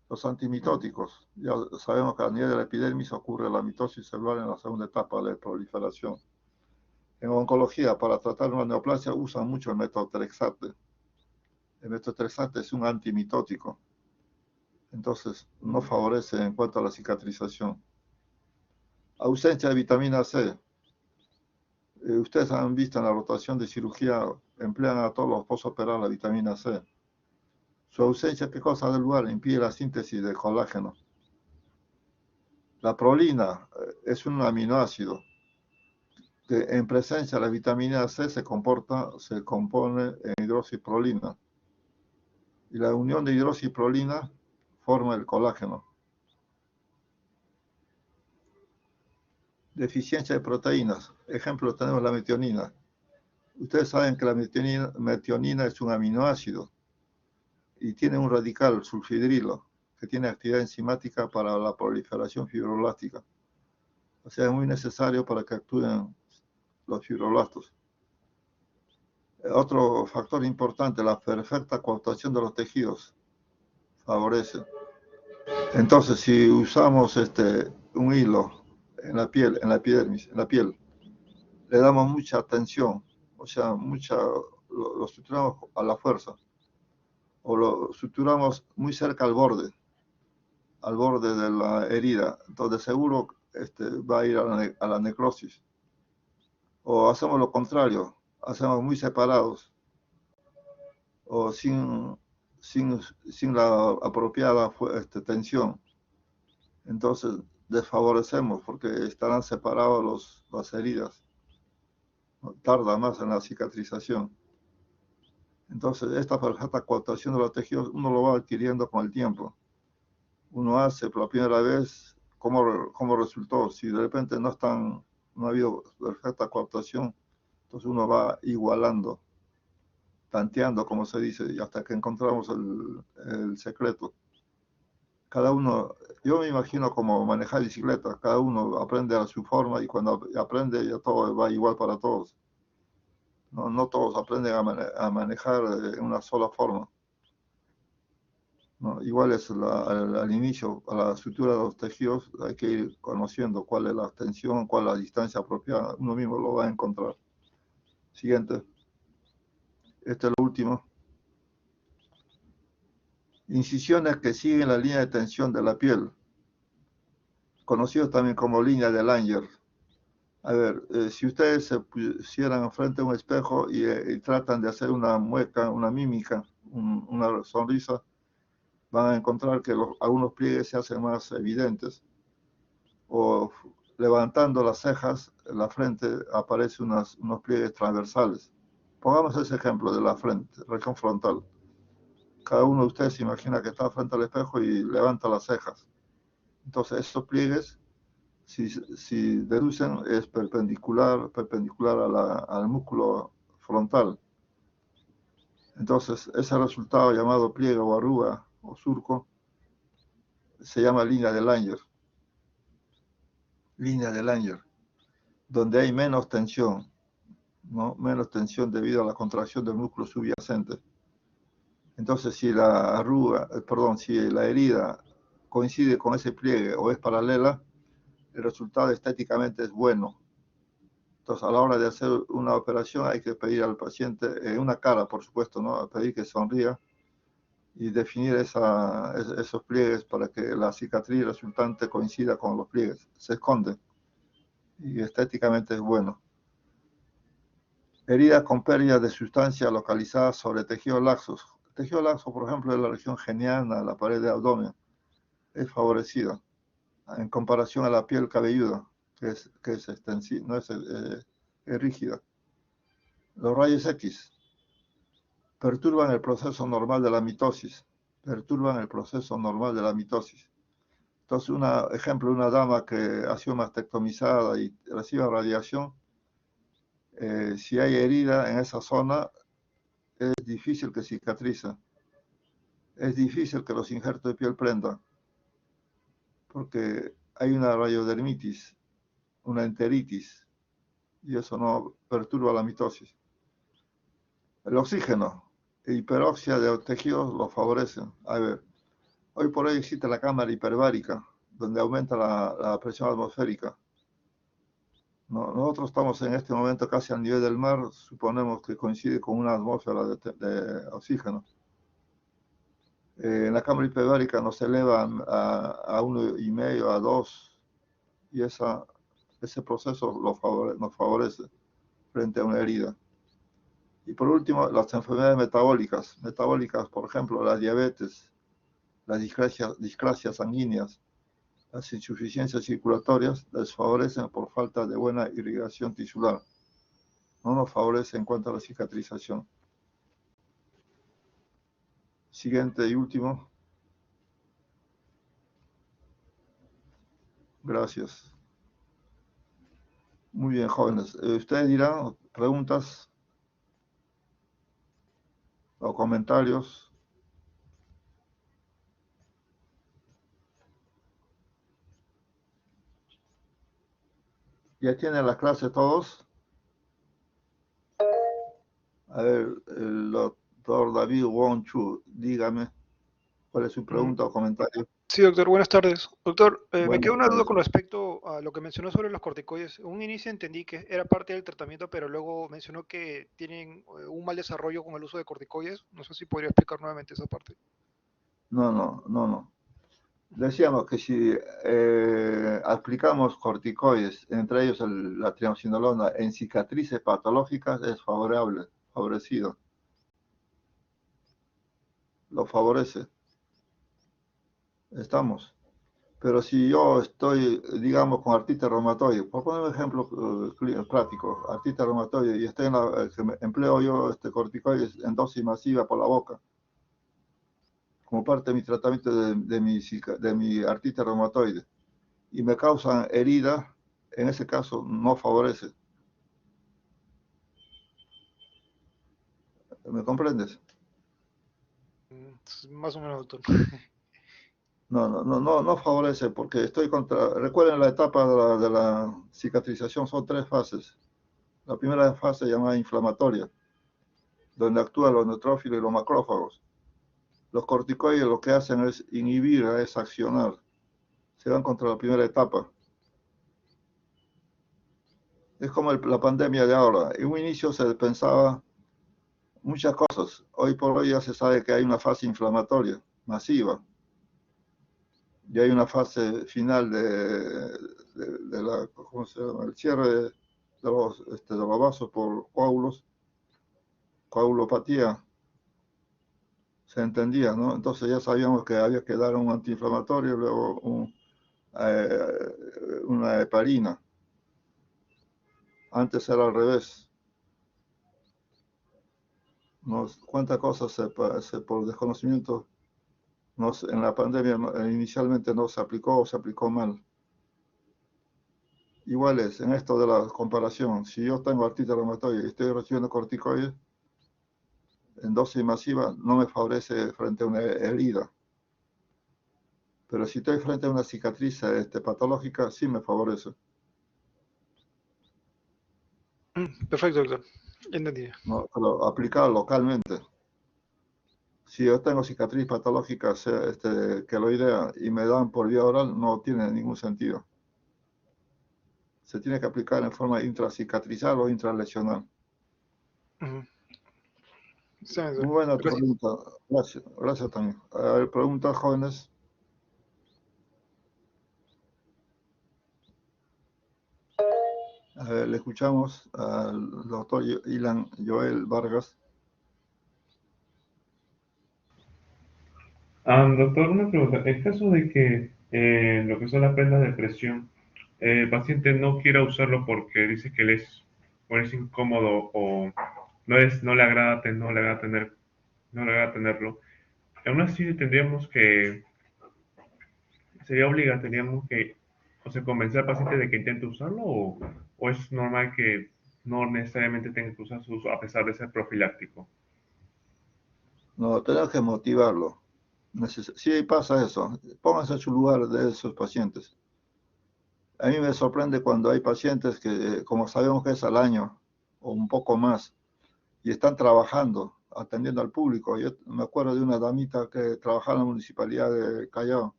Los antimitóticos, ya sabemos que a nivel de la epidermis ocurre la mitosis celular en la segunda etapa de proliferación. En oncología, para tratar una neoplasia, usan mucho el metotrexate. El metotrexate es un antimitótico. entonces no favorece en cuanto a la cicatrización. Ausencia de vitamina C. Ustedes han visto en la rotación de cirugía, emplean a todos los postoperarios la vitamina C. Su ausencia, ¿qué cosa da lugar? Impide la síntesis de colágeno. La prolina es un aminoácido que en presencia de la vitamina C se compone en hidroxiprolina. Y la unión de hidroxiprolina forma el colágeno. Deficiencia de proteínas. Ejemplo, tenemos la metionina. Ustedes saben que la metionina es un aminoácido y tiene un radical sulfidrilo que tiene actividad enzimática para la proliferación fibroblástica. O sea, es muy necesario para que actúen los fibroblastos. Otro factor importante, la perfecta coaptación de los tejidos, favorece. Entonces, si usamos un hilo en la piel, en la epidermis, en la piel, le damos mucha tensión, o sea, lo suturamos a la fuerza, o lo suturamos muy cerca al borde de la herida, entonces seguro va a ir a la necrosis. O hacemos lo contrario, hacemos muy separados, o sin la apropiada tensión. Entonces desfavorecemos porque estarán separados las heridas. Tarda más en la cicatrización. Entonces esta perfecta coaptación de los tejidos uno lo va adquiriendo con el tiempo. Uno hace por la primera vez cómo resultó. Si de repente no ha habido perfecta coaptación, entonces uno va igualando, tanteando, como se dice, y hasta que encontramos el secreto. Cada uno, yo me imagino como manejar bicicleta, cada uno aprende a su forma y cuando aprende ya todo va igual para todos. No todos aprenden a manejar en una sola forma. ¿No? Igual es al inicio, a la estructura de los tejidos, hay que ir conociendo cuál es la tensión, cuál es la distancia apropiada. Uno mismo lo va a encontrar. Siguiente. Este es lo último. Incisiones que siguen la línea de tensión de la piel, conocido también como línea de Langer. A ver, si ustedes se pusieran frente a un espejo y tratan de hacer una mueca, una mímica, una sonrisa, van a encontrar que algunos pliegues se hacen más evidentes. O levantando las cejas, en la frente aparecen unos pliegues transversales. Pongamos ese ejemplo de la frente, región frontal. Cada uno de ustedes se imagina que está frente al espejo y levanta las cejas. Entonces, esos pliegues, si deducen, es perpendicular al músculo frontal. Entonces, ese resultado llamado pliegue o arruga o surco se llama línea de Langer. Línea de Langer, donde hay menos tensión, ¿no? Menos tensión debido a la contracción del músculo subyacente. Entonces, si la herida coincide con ese pliegue o es paralela, el resultado estéticamente es bueno. Entonces, a la hora de hacer una operación hay que pedir al paciente, una cara, por supuesto, ¿no? Pedir que sonría y definir esos pliegues para que la cicatriz resultante coincida con los pliegues. Se esconde y estéticamente es bueno. Heridas con pérdida de sustancia localizadas sobre tejidos laxos. El tejido laxo, por ejemplo, de la región geniana, la pared de abdomen, es favorecida en comparación a la piel cabelluda, que es extensiva, no es rígida. Los rayos X perturban el proceso normal de la mitosis. Entonces, ejemplo, una dama que ha sido mastectomizada y recibe radiación, si hay herida en esa zona, es difícil que cicatrice. Es difícil que los injertos de piel prendan, porque hay una radiodermitis, una enteritis, y eso no perturba la mitosis. El oxígeno e hiperoxia de los tejidos lo favorecen. A ver, hoy por hoy existe la cámara hiperbárica, donde aumenta la presión atmosférica. Nosotros estamos en este momento casi al nivel del mar, suponemos que coincide con una atmósfera de oxígeno. En la cámara hiperbárica nos elevan a 1,5, a 2, y ese proceso nos favorece frente a una herida. Y por último, las enfermedades metabólicas, por ejemplo, la diabetes, las discrasias sanguíneas, las insuficiencias circulatorias, desfavorecen por falta de buena irrigación tisular. No nos favorece en cuanto a la cicatrización. Siguiente y último. Gracias. Muy bien, jóvenes. Ustedes dirán preguntas o comentarios. ¿Ya tienen las clases todos? A ver, el doctor David Wong Chu, dígame cuál es su pregunta o comentario. Sí, doctor, buenas tardes. Doctor, me Buenas queda una duda tardes. con respecto a lo que mencionó sobre los corticoides. En un inicio entendí que era parte del tratamiento, pero luego mencionó que tienen un mal desarrollo con el uso de corticoides. No sé si podría explicar nuevamente esa parte. No. Decíamos que si aplicamos corticoides, entre ellos la triamcinolona, en cicatrices patológicas, es favorecido. Lo favorece. Estamos. Pero si yo estoy, digamos, con artritis reumatoide, por poner un ejemplo práctico, artritis reumatoide, y empleo yo corticoides en dosis masiva por la boca, como parte de mi tratamiento de mi artritis reumatoide, y me causan herida, en ese caso no favorece. ¿Me comprendes? Más o menos, doctor. No favorece, porque recuerden la etapa de la cicatrización, son 3 fases. La primera fase llamada inflamatoria, donde actúan los neutrófilos y los macrófagos. Los corticoides lo que hacen es inhibir, es accionar. Se van contra la primera etapa. Es como la pandemia de ahora. En un inicio se pensaba muchas cosas. Hoy por hoy ya se sabe que hay una fase inflamatoria masiva. Y hay una fase final ¿cómo se llama? El cierre de los vasos por coágulos, coagulopatía. Se entendía, ¿no? Entonces ya sabíamos que había que dar un antiinflamatorio, luego una heparina. Antes era al revés. ¿Cuántas cosas por desconocimiento en la pandemia inicialmente no se aplicó o se aplicó mal? Igual es en esto de la comparación. Si yo tengo artritis reumatoide y estoy recibiendo corticoides en dosis masiva, no me favorece frente a una herida. Pero si estoy frente a una cicatriz patológica, sí me favorece. Perfecto, doctor. Entendido. ¿No? Pero aplicado localmente. Si yo tengo cicatriz patológica queloidea y me dan por vía oral, no tiene ningún sentido. Se tiene que aplicar en forma intracicatrizal o intralesional. Sí, doctor. Muy buena tu Gracias. pregunta. Gracias también. A ver, preguntas, jóvenes. A ver, le escuchamos al doctor Ilan Joel Vargas. Doctor, una pregunta. En caso de que lo que son las prendas de presión, el paciente no quiera usarlo porque dice que o es incómodo o no le agrada, no le agrada tenerlo, aún así tendríamos que, o sea, convencer al paciente de que intente usarlo o es normal que no necesariamente tenga que usar su uso a pesar de ser profiláctico. No, tenemos que motivarlo. Sí pasa eso. Pónganse en su lugar de esos pacientes. A mí me sorprende cuando hay pacientes que, como sabemos que es al año o un poco más, y están trabajando, atendiendo al público. Yo me acuerdo de una damita que trabajaba en la municipalidad de Callao,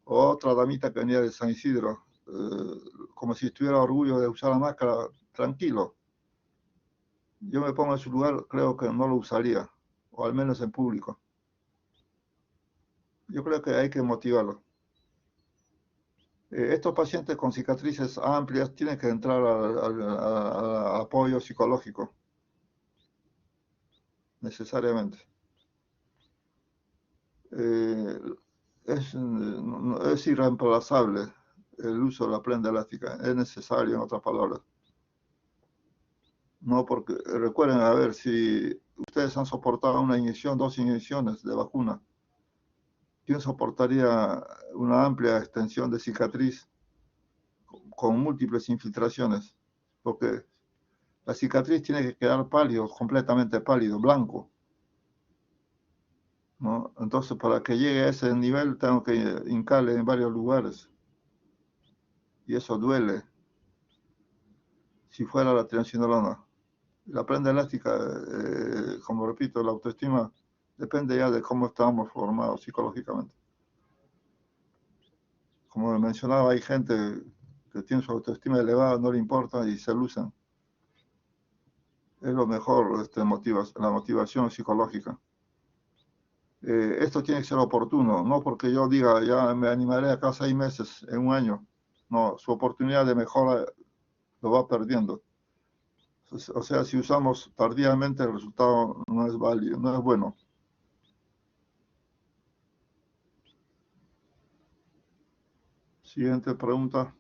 otra damita que venía de San Isidro, como si tuviera orgullo de usar la máscara, tranquilo. Yo me pongo en su lugar, creo que no lo usaría, o al menos en público. Yo creo que hay que motivarlo. Estos pacientes con cicatrices amplias tienen que entrar al apoyo psicológico, necesariamente. Es irreemplazable el uso de la prenda elástica, es necesario, en otras palabras. No, porque recuerden, a ver, si ustedes han soportado una inyección, 2 inyecciones de vacuna, ¿quién soportaría una amplia extensión de cicatriz con múltiples infiltraciones? Porque la cicatriz tiene que quedar pálido, completamente pálido, blanco, ¿no? Entonces, para que llegue a ese nivel, tengo que hincarle en varios lugares. Y eso duele. Si fuera la triamcinolona. La prenda elástica, como repito, la autoestima depende ya de cómo estamos formados psicológicamente. Como mencionaba, hay gente que tiene su autoestima elevada, no le importa y se lucen. Es lo mejor, la motivación psicológica. Esto tiene que ser oportuno, no porque yo diga, ya me animaré acá 6 meses, en un año. No, su oportunidad de mejora lo va perdiendo. O sea, si usamos tardíamente, el resultado no es válido, no es bueno. Siguiente pregunta.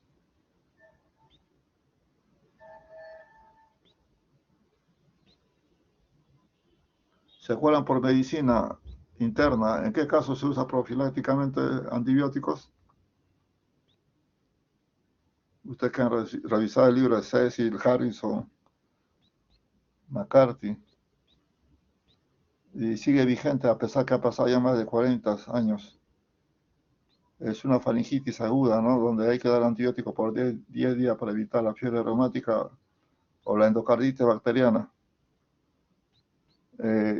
¿Se cuelan por medicina interna? ¿En qué caso se usa profilácticamente antibióticos? Ustedes que han revisado el libro de Cecil, Harrison, McCarthy, y sigue vigente a pesar que ha pasado ya más de 40 años. Es una faringitis aguda, ¿no? Donde hay que dar antibiótico por 10 días para evitar la fiebre reumática o la endocarditis bacteriana.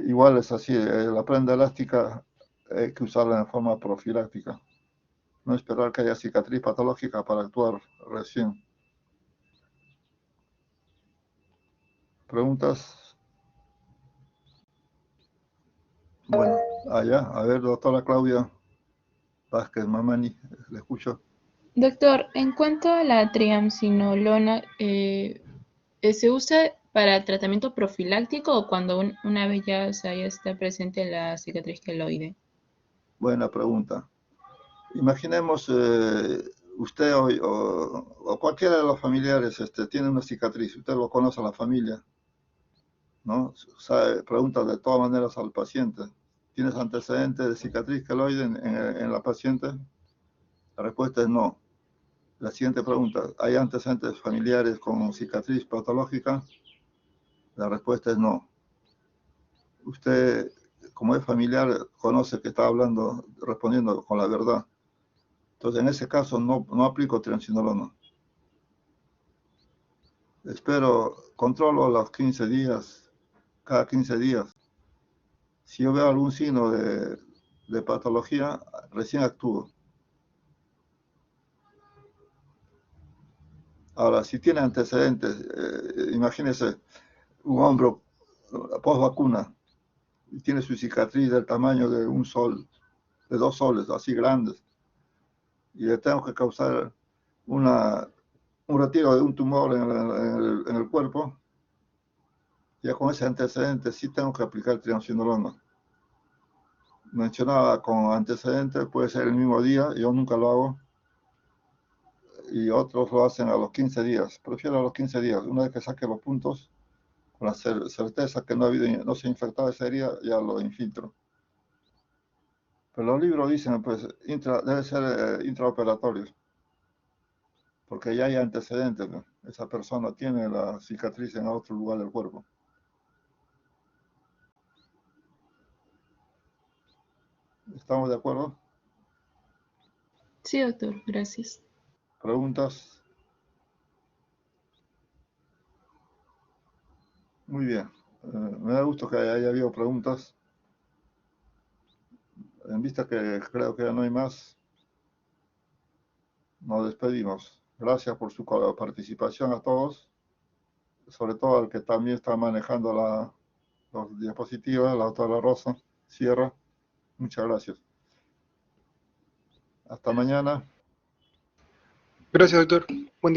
Igual es así, la prenda elástica hay que usarla en forma profiláctica. No esperar que haya cicatriz patológica para actuar recién. ¿Preguntas? Bueno, allá, a ver, doctora Claudia Vázquez Mamani, le escucho. Doctor, en cuanto a la triamcinolona, ¿se usa para tratamiento profiláctico o cuando una vez ya está presente la cicatriz queloide? Buena pregunta. Imaginemos usted o cualquiera de los familiares tiene una cicatriz, usted lo conoce a la familia, ¿no? Pregunta de todas maneras al paciente, ¿tienes antecedentes de cicatriz queloide en la paciente? La respuesta es no. La siguiente pregunta, ¿hay antecedentes familiares con cicatriz patológica? La respuesta es no. Usted, como es familiar, conoce que está hablando, respondiendo con la verdad. Entonces, en ese caso, no aplico triamcinolona. Espero, controlo a los 15 días, cada 15 días. Si yo veo algún signo de patología, recién actúo. Ahora, si tiene antecedentes, imagínese un hombro post vacuna y tiene su cicatriz del tamaño de un sol, de 2 soles, así grandes, y le tengo que causar un retiro de un tumor en el cuerpo, ya con ese antecedente sí tengo que aplicar triamcinolona. Mencionaba con antecedentes, puede ser el mismo día, yo nunca lo hago, y otros lo hacen a los 15 días. Prefiero a los 15 días, una vez que saque los puntos, con la certeza que no se ha infectado esa herida, ya lo infiltro. Pero los libros dicen, pues, debe ser intraoperatorio, porque ya hay antecedentes, ¿no? Esa persona tiene la cicatriz en otro lugar del cuerpo. ¿Estamos de acuerdo? Sí, doctor, gracias. ¿Preguntas? Muy bien. Me da gusto que haya habido preguntas. En vista que creo que ya no hay más, nos despedimos. Gracias por su participación a todos, sobre todo al que también está manejando los diapositivas, la doctora Rosa Sierra. Muchas gracias. Hasta mañana. Gracias, doctor. Buen día.